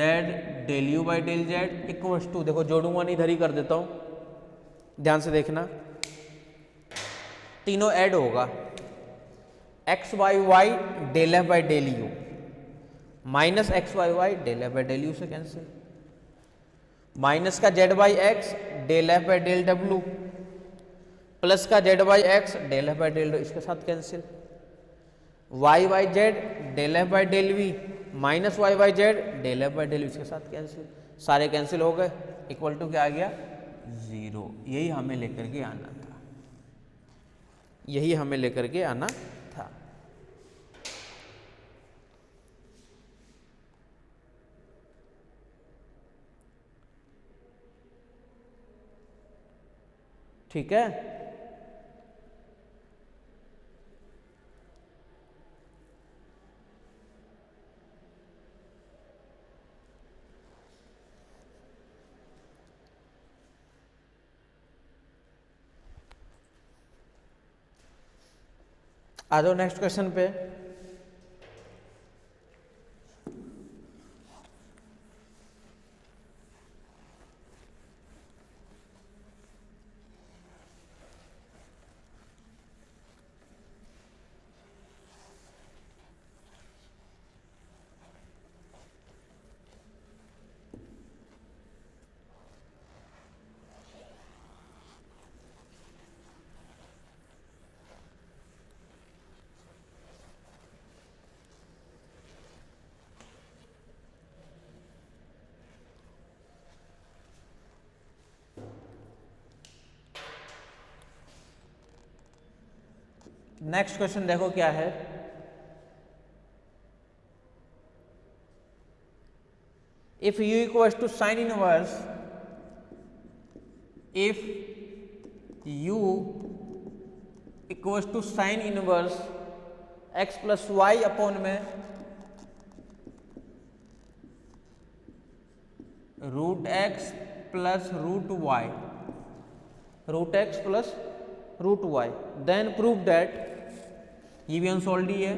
del you by del z equals to, देखो जोड़ूंगा नहीं, इधर ही कर देता हूं, ध्यान से देखना, तीनों ऐड होगा, X by Y del F by del U minus X by Y del F by del U से कैंसिल, माइनस का Z by X del F by del W plus का Z by X del F by del, इसके साथ cancel, Y by Z del F by del V minus Y by Z del F by del V, इसके साथ cancel, सारे cancel हो गए, equal to क्या आ गया 0। यही हमें लेकर के आना था, यही हमें लेकर के आना था। ठीक है, आ जाओ नेक्स्ट क्वेश्चन पे। नेक्स्ट क्वेश्चन देखो क्या है। If u equals to sine inverse, if u equals to sine inverse x plus Y upon में root X plus root Y, root X plus root Y, then prove that, ये भी अनसोल्व्ड ही है,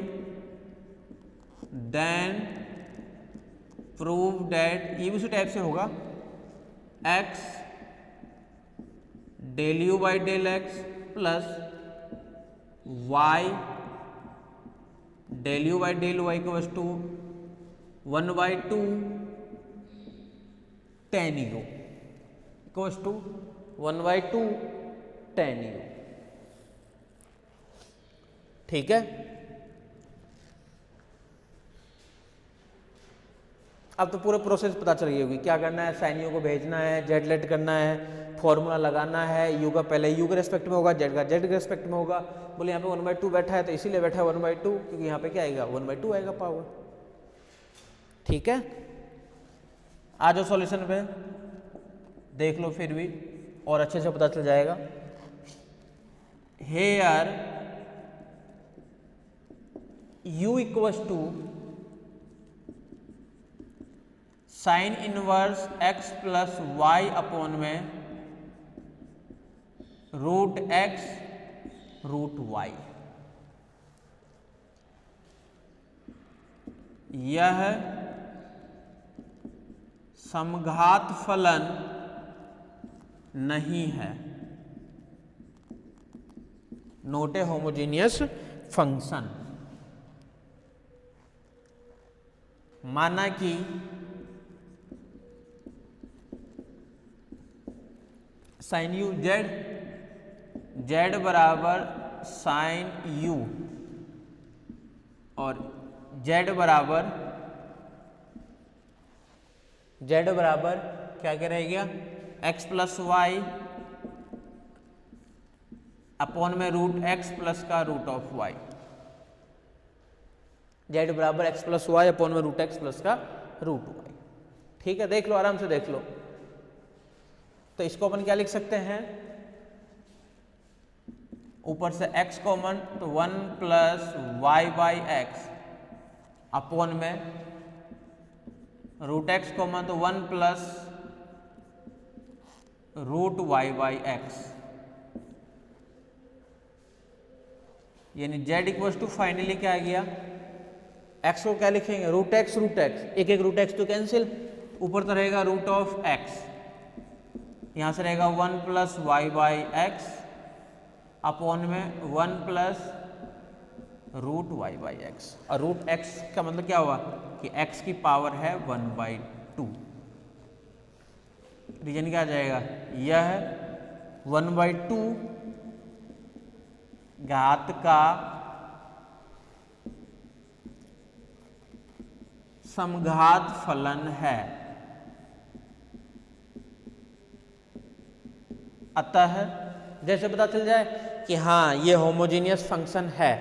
then prove that, ये भी उसी type से होगा, x del you by del x plus y del you by del y equals to 1/2 tan u equals to 1/2 tan u। ठीक है, अब तो पूरा प्रोसेस पता चल गई होगी, क्या करना है, साइन यू को भेजना है, जेड लेट करना है, फॉर्मूला लगाना है, यू का पहले यू के रेस्पेक्ट में होगा, जेड का जेड के रेस्पेक्ट में होगा। बोले यहाँ पे 1/2 बैठा है तो इसीलिए बैठा है 1/2, क्योंकि यहाँ पे क्या आएगा 1/2 आएगा पावर। ठीक है, आ जाओ सॉल्यूशन पे, देख लो फिर भी और अच्छे से पता चल जाएगा। Here u equals to sine inverse x plus Y upon में रूट x रूट वाई। यह समघात फलन नहीं है, नोट ए होमोजेनियस फंक्शन। माना कि साइन यू जेड, जेड बराबर साइन यू और जेड बराबर क्या क्या रह गया, एक्स प्लस वाई अपॉन में रूट एक्स प्लस का रूट ऑफ वाई, जेड बराबर एक्स प्लस वाई अपॉन में रूट एक्स प्लस का रूट वाई। ठीक है, देख लो, आराम से देख लो। तो इसको अपन क्या लिख सकते हैं, ऊपर से x कॉमन तो 1 plus y by x upon में रूट एक्स कॉमन तो 1 plus root y by x, यानी z इक्वल्स टू फाइनली क्या आ गया, x को क्या लिखेंगे, रूट एक्स, एक एक रूट एक्स तो कैंसिल, ऊपर तो रहेगा रूट ऑफ x, यहां से रहेगा 1 plus y by x upon में 1 plus root y by x, और रूट एक्स का मतलब क्या हुआ कि x की पावर है 1/2। रीजन क्या आ जाएगा, यह 1/2 घात का समघात फलन है, अतः जैसे पता चल जाए कि हाँ ये होमोजेनियस फंक्शन है,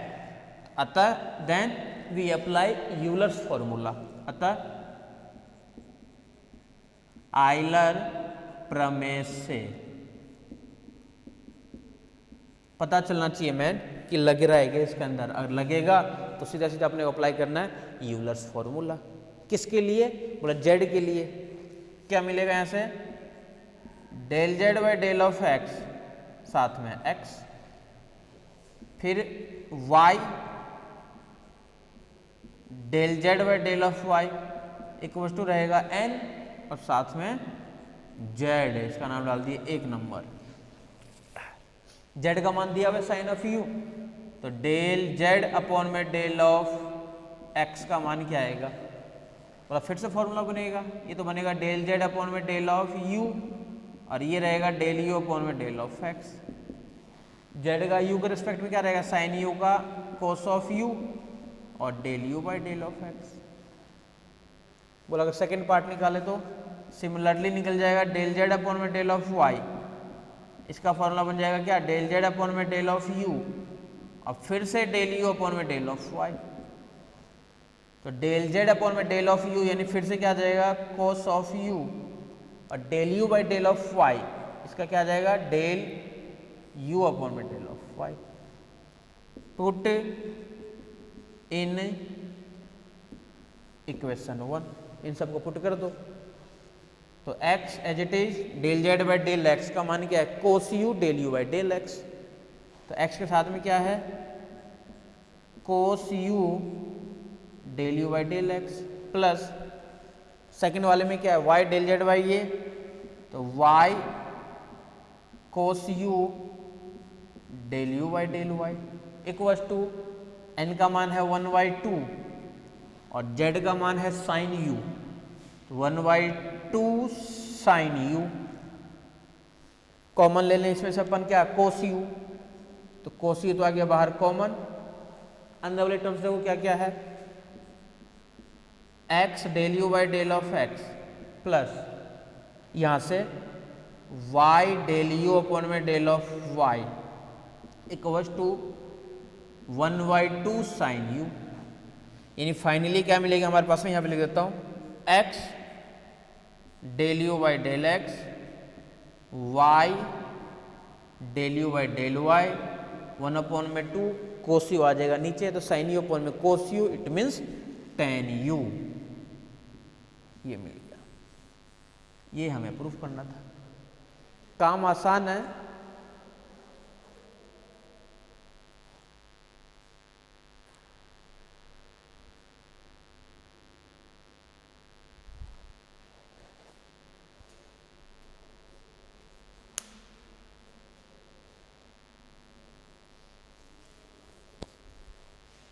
अतः then we apply Euler's formula, अतः आयलर प्रमेय से पता चलना चाहिए मैन कि लग रहा है इसके अंदर, अगर लगेगा तो सीधा सीधा अपने को अप्लाई करना है यूलर्स फॉर्मूला। किसके लिए, बोला जेड के लिए। क्या मिलेगा यहां से, del Z by del of x साथ में एक्स, फिर y del Z by del of y equal to रहेगा n और साथ में z है, इसका नाम डाल दिए 1 नंबर। z का मान दिया हुआ साइन ऑफ u, तो डेल z अपॉन में डेल ऑफ x का मान क्या आएगा, और फिर से फॉर्मूला बनेगा, ये तो बनेगा डेल z अपॉन में डेल ऑफ u और ये रहेगा डेल u अपॉन में डेल ऑफ x। z का u के रिस्पेक्ट में क्या रहेगा, साइन u का कोस ऑफ u और del u by del of x। बोला अगर सेकेंड पार्ट निकाले तो सिमिलरली निकल जाएगा डेल z अपॉन में डेल ऑफ y, इसका फॉर्मूला बन जाएगा क्या, डेल z अपॉन में डेल ऑफ u और फिर से डेल u अपॉन में डेल ऑफ y। तो डेल z अपॉन में डेल ऑफ u यानी फिर से क्या आ जाएगा, कोस ऑफ u और del u by del of y, इसका क्या आ जाएगा, डेल u अपॉन में del of y। Put in equation 1, इन सबको पुट कर दो तो x as it is del Z by del x का मान क्या है, cos u del u by del x. तो x के साथ में क्या है, cos u del u by del x plus second वाले में क्या है, y डेल जेड बाई ये, तो y cos u del u by del y equal to n का मान है 1/2 और z का मान है साइन u, तो 1/2 साइन u। कॉमन ले लें इसमें से अपन क्या, कोस u, तो कोस u तो आ गया बाहर कॉमन। अंदर वाले टर्म्स देखो क्या क्या है, x del u by del of x plus यहाँ से y डेल u अपॉन में del of y equal to 1/2 sine u। यानी फाइनली क्या मिलेगा हमारे पास में, यहाँ पे लिख देता हूँ, x del u by del x, y del u by del y, 1/2 cos u आ जाएगा नीचे, तो साइन u अपॉन में cos u, it means tan u। ये मिल गया, ये हमें प्रूफ करना था। काम आसान है,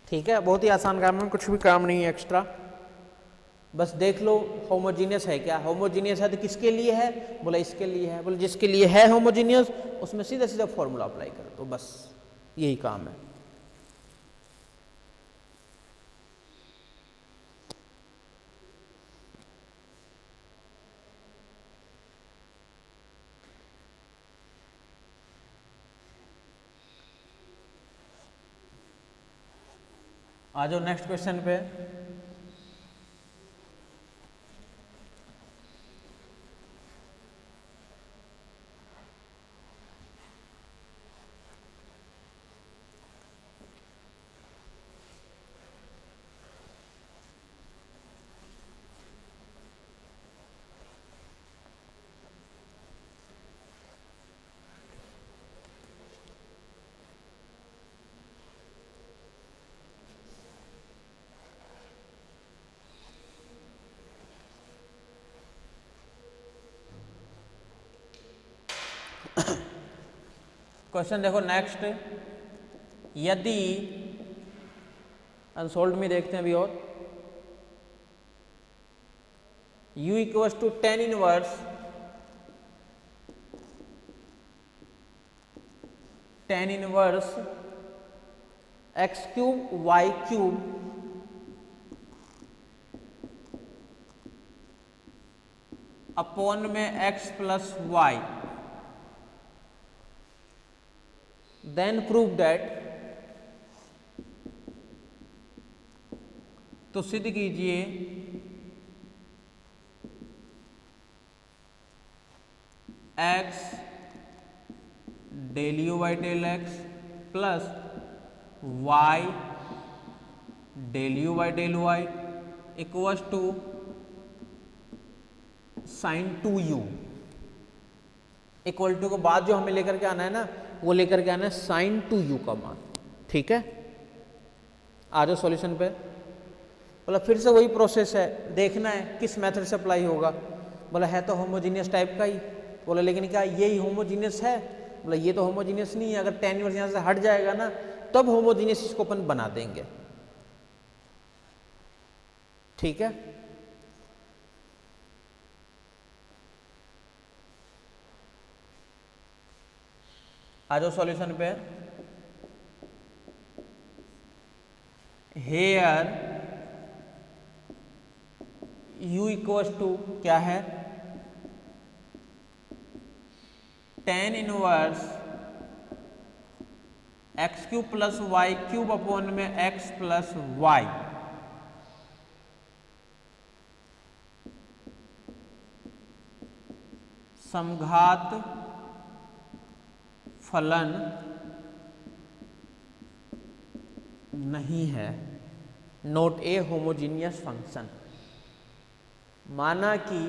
ठीक है, बहुत ही आसान काम है, कुछ भी काम नहीं है एक्स्ट्रा। बस देख लो होमोजीनियस है क्या, होमोजीनियस है तो किसके लिए है, बोला इसके लिए है, बोला जिसके लिए है होमोजीनियस उसमें सीधा सीधा फॉर्मूला अप्लाई कर दो, बस यही काम है। आ जाओ नेक्स्ट क्वेश्चन पे। क्वेश्चन देखो नेक्स्ट, यदि अनसोल्ड में देखते हैं अभी और, u equals to tan inverse x cube y cube upon में x plus y, then prove that, तो सिद्ध कीजिए x del u by del x plus y del u by del y equals to sine 2u। Equal to के बाद जो हमें लेकर के आना है ना, वो लेकर के आना है साइन 2u का मान, ठीक है, आ जाओ सॉल्यूशन पे। बोला फिर से वही प्रोसेस है, देखना है किस मेथड से अप्लाई होगा। बोला है तो होमोजीनियस टाइप का ही। बोला लेकिन क्या यही होमोजीनियस है? बोला ये तो होमोजीनियस नहीं है, अगर tan इनवर्स यहाँ से हट जाएगा ना तब होमोजीनियस इसको अपन बना देंगे। ठीक है, आ जाओ सॉल्यूशन पे। हेयर u इक्वल्स टू क्या है? tan inverse x cube plus Y cube upon में x प्लस वाई। समघात फलन नहीं है, नोट ए होमोजीनियस फंक्शन। माना कि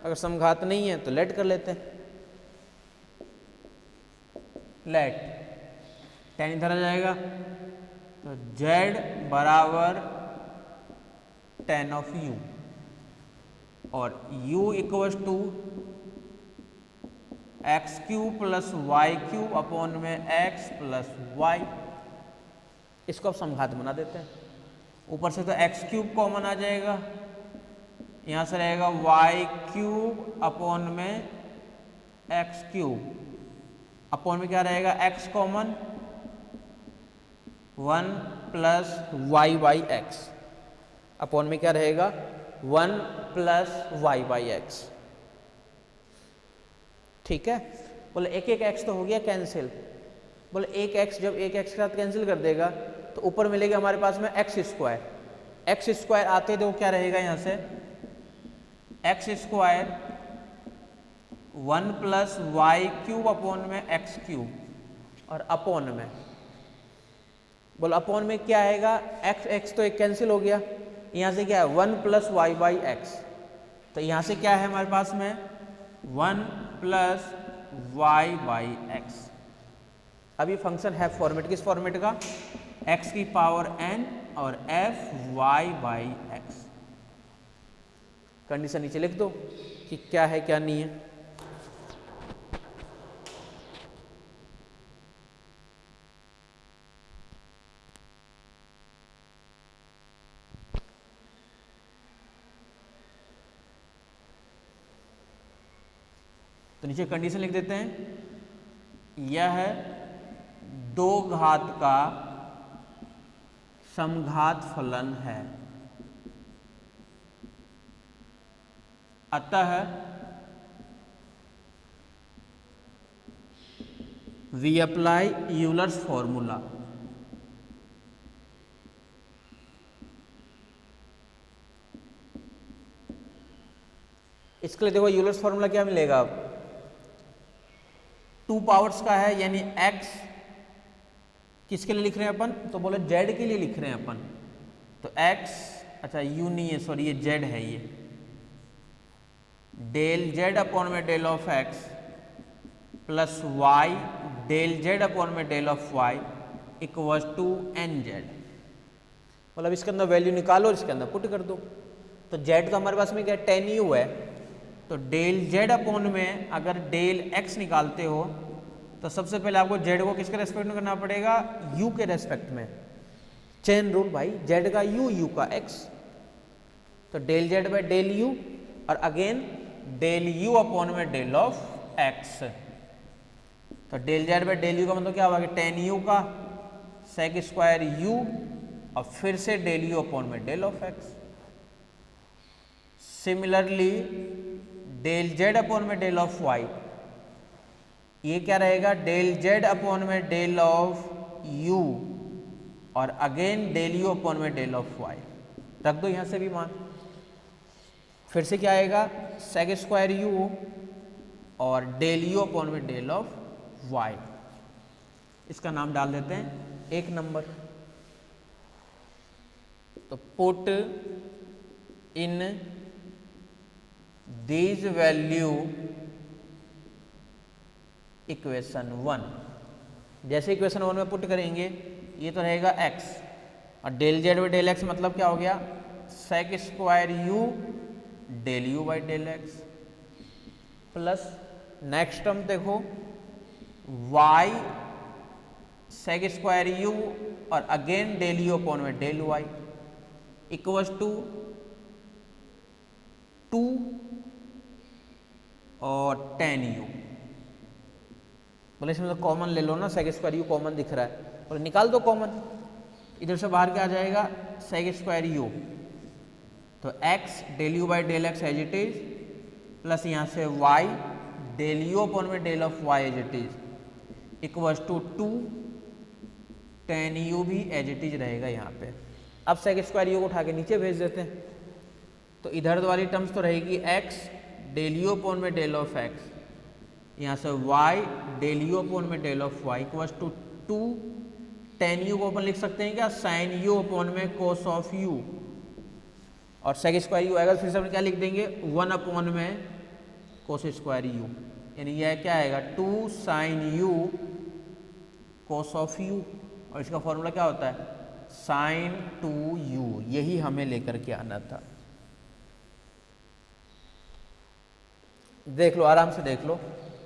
अगर समघात नहीं है तो लेट कर लेते हैं, लेट tan इधर आ जाएगा तो z बराबर tan ऑफ u और u equals to x cube plus Y cube upon में x प्लस वाई। इसको अब समघात बना देते हैं। ऊपर से तो एक्स क्यूब कॉमन आ जाएगा, यहाँ से रहेगा वाई क्यूब अपॉन में एक्स क्यूब, अपॉन में क्या रहेगा x common 1 plus y by x, upon में क्या रहेगा 1 प्लस वाई बाई एक्स। ठीक है, बोले एक एक x तो हो गया कैंसिल। बोले एक x जब एक x के साथ कैंसिल कर देगा तो ऊपर मिलेगा हमारे पास में एक्स स्क्वायर। एक्स स्क्वायर आते देखो क्या रहेगा यहाँ से x square 1 plus Y cube upon में एक्स क्यूब और अपॉन में, बोलो अपॉन में क्या आएगा एक्स, एक्स तो एक कैंसिल हो गया, यहाँ से क्या है 1 प्लस वाई बाई एक्स। तो यहाँ से क्या है हमारे पास में 1 प्लस वाई बाई एक्स। अब ये फंक्शन है फॉर्मेट, किस फॉर्मेट का? x की पावर n और f y by x. Condition नीचे लिख दो कि क्या है क्या नहीं है। तो नीचे कंडीशन लिख देते हैं, यह है दो घात का समघात फलन है, अतः वी अप्लाई यूलर्स फॉर्मूला। इसके लिए देखो यूलर्स फॉर्मूला क्या मिलेगा, अब 2 पावर्स का है यानी x किसके लिए लिख रहे हैं अपन, तो बोले z के लिए लिख रहे हैं अपन। तो x, अच्छा u नहीं है सॉरी ये z है, ये डेल z अपॉन में del of x plus y del z upon में del of y equals to nz। मतलब इसके अंदर वैल्यू निकालो, इसके अंदर पुट कर दो। तो z तो हमारे पास में क्या tan u है, तो डेल z अपॉन में अगर डेल x निकालते हो तो सबसे पहले आपको z को किसके रेस्पेक्ट में करना पड़ेगा, u के रेस्पेक्ट में। चेन रूल भाई, z का u का x, तो del z by del u और अगेन डेल u अपॉन में डेल ऑफ x। तो del z by del u का मतलब क्या होगा, tan u का सेक स्क्वायर u और फिर से डेल u अपॉन में del of x। Similarly del z upon में डेल ऑफ y, ये क्या रहेगा डेल z अपॉन में डेल ऑफ u और अगेन डेल u अपॉन में डेल ऑफ y। रख दो यहां से भी मान, फिर से क्या आएगा सेक स्क्वायर u और डेल u अपॉन में डेल ऑफ y। इसका नाम डाल देते हैं 1 नंबर। तो put in these value equation 1। जैसे इक्वेशन 1 में पुट करेंगे ये तो रहेगा x, और del Z by del x मतलब क्या हो गया, sec square u del you by del x, plus next term देखो y सेक स्क्वायर यू और अगेन डेल यू अपॉन में डेल वाई इक्वल्स टू 2 और tan यू। बोले इसमें तो कॉमन ले लो ना, सेक स्क्वायर यू कॉमन दिख रहा है, बोले निकाल दो कॉमन, इधर से बाहर क्या आ जाएगा, सेक स्क्वायर यू, तो x del you by del x as it is, plus यहाँ से y डेल यू अपॉन में del of y as it is equals to 2 tan u भी एज इट इज रहेगा यहाँ पे। अब सेक स्क्वायर यू को उठा के नीचे भेज देते हैं, तो इधर वाली टर्म्स तो रहेगी x डेल यू अपॉन में डेल ऑफ x, यहाँ से y डेल यू अपॉन में del of y equals to 2 tan u को अपन लिख सकते हैं क्या, sin यू अपॉन में cos ऑफ u, और सेक स्क्वायर यू आएगा फिर से अपन क्या लिख देंगे 1 अपॉन में cos स्क्वायर यू, यानी यह क्या आएगा 2 sin u cos of u, और इसका फॉर्मूला क्या होता है sin 2u, यही हमें लेकर के आना था। देख लो आराम से देख लो,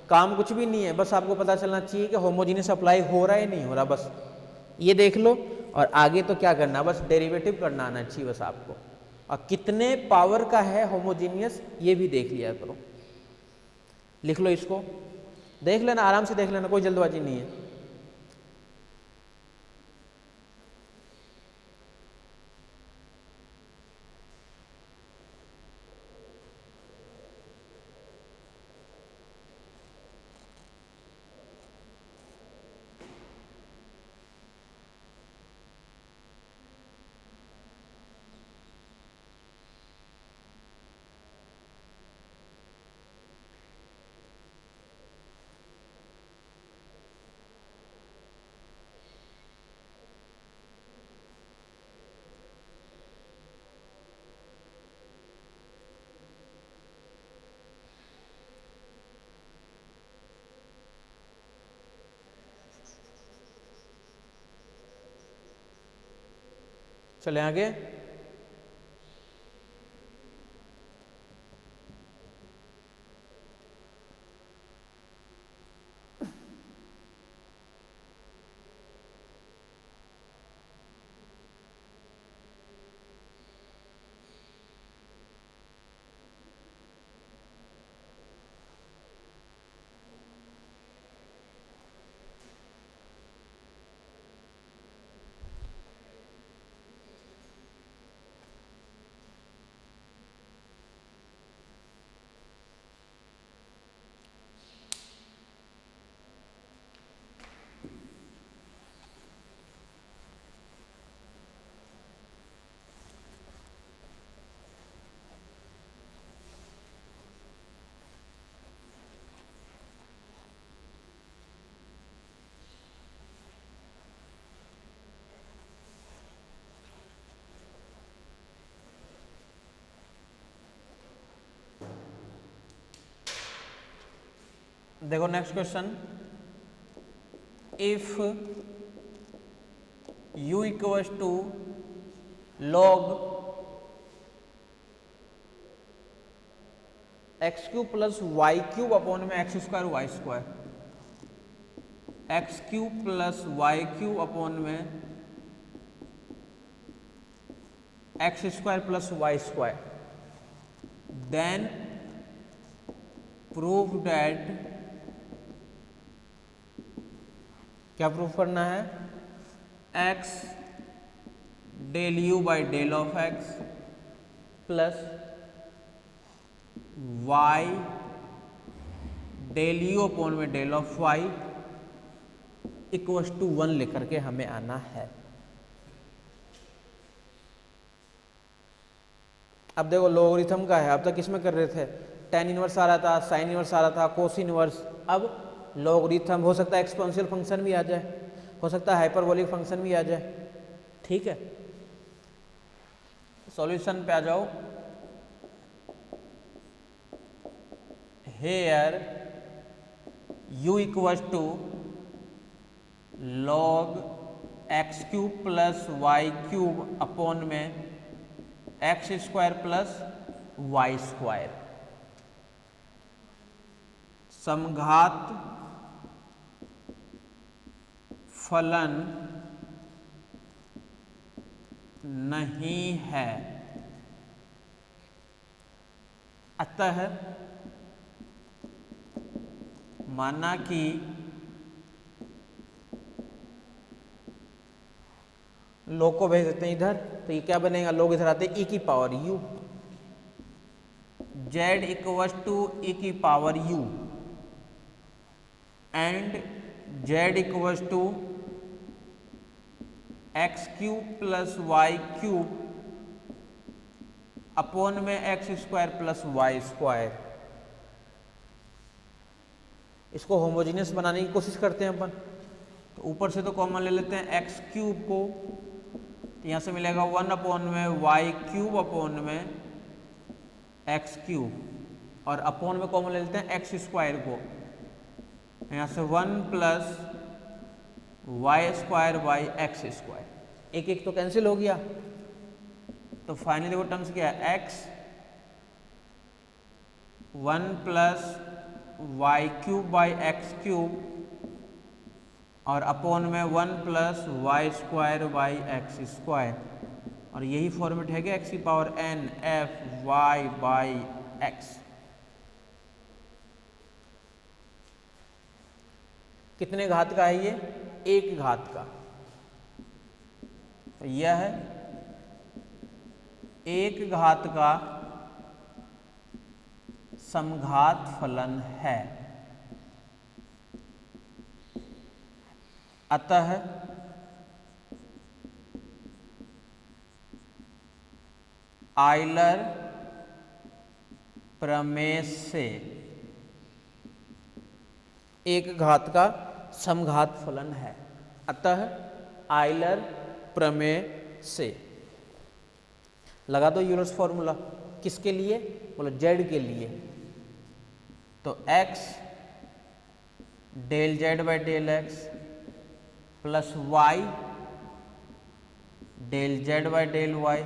काम कुछ भी नहीं है, बस आपको पता चलना चाहिए कि होमोजीनियस अप्लाई हो रहा है नहीं हो रहा, बस ये देख लो, और आगे तो क्या करना, बस डेरिवेटिव करना आना चाहिए बस आपको, और कितने पावर का है होमोजीनियस ये भी देख लिया करो। लिख लो इसको, देख लेना आराम से देख लेना, कोई जल्दबाजी नहीं है। चले आगे, देखो next question, if u equals to log X cube plus Y cube upon में x square Y square, X cube plus Y cube upon में x square plus Y square, then prove that, क्या proof करना है, x del you by del of x plus y del you upon में del of y equals to 1 लेकर के हमें आना है। अब देखो लोगरिथम का है, अब तक किसमें कर रहे थे, tan इनवर्स आ रहा था, साइन इनवर्स आ रहा था, कोस इनवर्स, अब लॉगरिथम, हो सकता है एक्सपोनेंशियल फंक्शन भी आ जाए, हो सकता है हाइपरबोलिक फंक्शन भी आ जाए, ठीक है। सॉल्यूशन पे आ जाओ, here u equals to log X cube plus Y cube upon में x square plus Y square. समघात फलन नहीं है, अतः माना कि लोग को भेज देते हैं इधर, तो ये क्या बनेगा, लोग इधर आते हैं e की power u, z equals to e की power u and z equals to x cube plus Y cube upon में x square plus Y square. इसको होमोजीनियस बनाने की कोशिश करते हैं अपन, तो ऊपर से तो कॉमन ले लेते हैं एक्स क्यूब को, तो यहाँ से मिलेगा 1 अपॉन में वाई क्यूब अपॉन में एक्स क्यूब, और अपॉन में कॉमन ले लेते हैं एक्स स्क्वायर को, यहाँ से 1 plus Y square by x square, एक एक तो कैंसिल हो गया, तो फाइनली वो टर्म्स क्या है, x 1 plus Y cube by x cube और अपॉन में 1 plus Y square by x square, और यही फॉर्मेट है कि एक्स की power n f y by x. कितने घात का है ये, एक घात का, तो यह है एक घात का समघात फलन है, अतः आयलर प्रमेय से एक घात का समघात फलन है, अतः आयलर प्रमेय से। लगा दो यूलर्स फॉर्मूला, किसके लिए, बोलो जेड के लिए, तो x del Z by del x plus y del Z by del y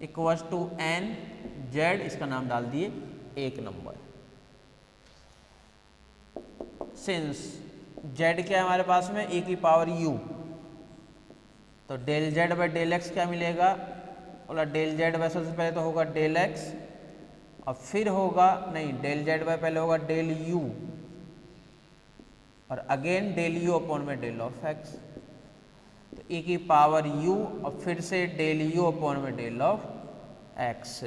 equals to n z, इसका नाम डाल दिए एक नंबर। सिंस z क्या है हमारे पास में, e की पावर u, तो del Z by del x क्या मिलेगा, बोला डेल जेड बाई सबसे पहले तो होगा डेल एक्स, और फिर होगा नहीं डेल जेड बाई पहले होगा डेल यू, और अगेन डेल यू अपॉन में डेल ऑफ एक्स, तो e की पावर u और फिर से डेल यू अपॉन में del of x.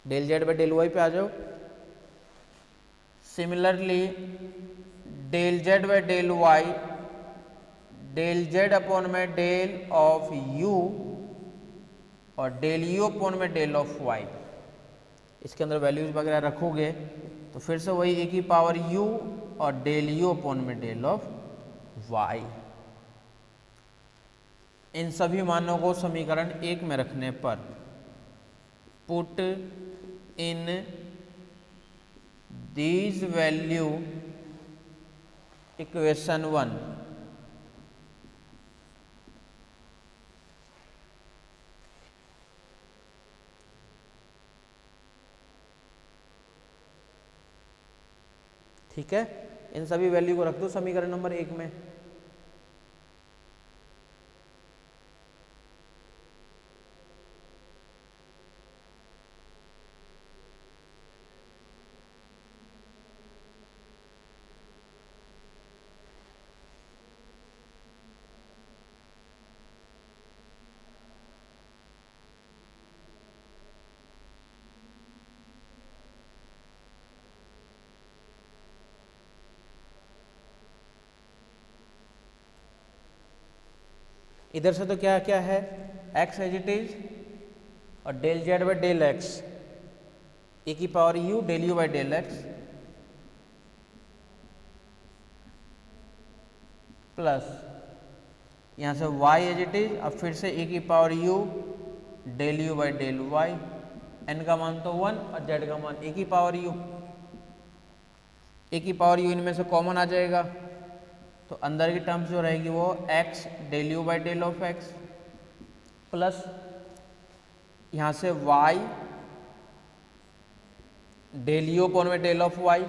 Del Z by del y पे आ जाओ। Similarly del Z by del y del z upon में डेल ऑफ यू और डेल यू अपॉन में डेल ऑफ वाई, इसके अंदर वैल्यूज वगैरह रखोगे तो फिर से वही ए की पावर यू और डेल यू अपॉन में डेल ऑफ वाई। इन सभी मानों को समीकरण 1 में रखने पर put in these value equation 1, ठीक है, इन सभी वैल्यू को रख दो समीकरण नंबर 1 में। इधर से तो क्या क्या है, x एज इट इज और del Z by del X, E की power U del you by del x plus यहाँ से y एज इट इज, अब फिर से e की power u del u by del y, n का मान तो 1 और z का मान e की पावर u, e की पावर u इनमें से कॉमन आ जाएगा, तो अंदर की टर्म्स जो रहेगी वो x del u by del of x plus यहाँ से y डेल u अपॉन में डेल ऑफ y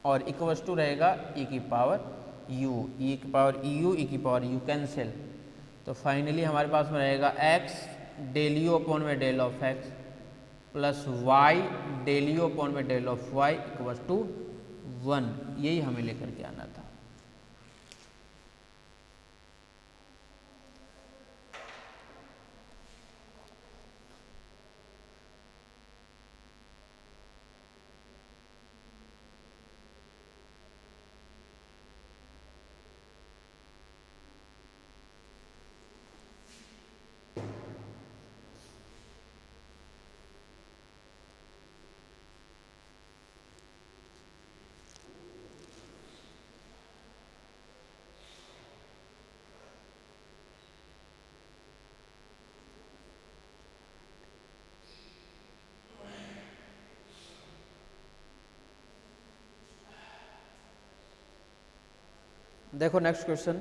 और इक्वल्स टू रहेगा e की पावर u, e की पावर eu, e की पावर u कैंसिल, तो फाइनली हमारे पास में रहेगा x डेल u अपॉन में del of x plus y del u upon में del of y equals to 1। यही हमें लेकर के आना था। देखो नेक्स्ट क्वेश्चन,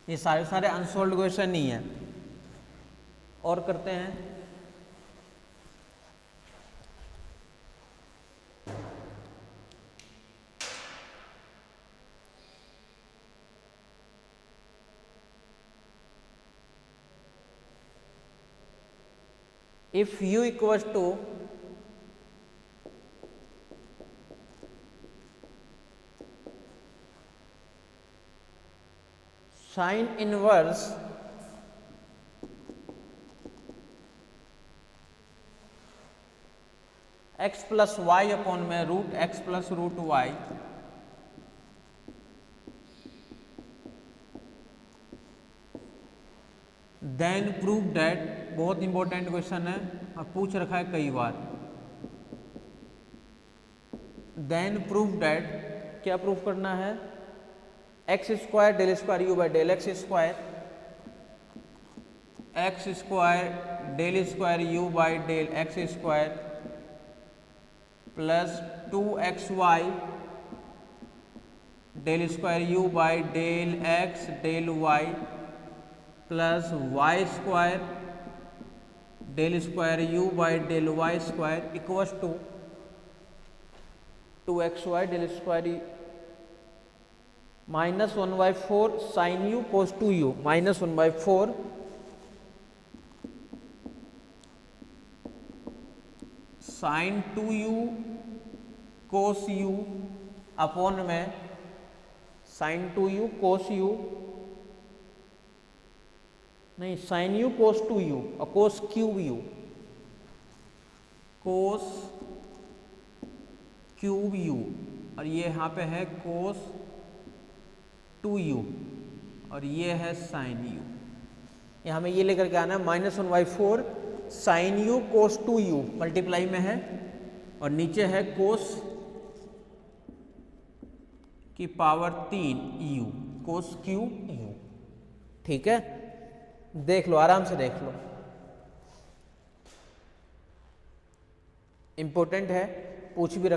ये सारे सारे अनसोल्ड क्वेश्चन नहीं है, और करते हैं। If u equals to sin inverse x plus Y upon में root x plus root Y, then prove that, बहुत इंपॉर्टेंट क्वेश्चन है और पूछ रखा है कई बार, देन प्रूव दैट, क्या प्रूफ करना है, X square del square U by del X square, X square del square U by del X square plus 2xy del square U by del x del Y plus Y square del square U by del Y square equals to 2xy del square minus 1/4 sine u cos 2u minus 1/4 sine 2u cos u upon में sine 2u cos u, नहीं sine u cos 2u और cos cube u, cos cube u, और ये यहाँ पे है कोस 2u और ये है साइन u। यहाँ में ये लेकर के आना है -1/4 sign u cos 2u multiply में है और नीचे है कोस की power 3 u cos cube u। ठीक है, देख लो आराम से देख लो, इंपॉर्टेंट है, पूछ भी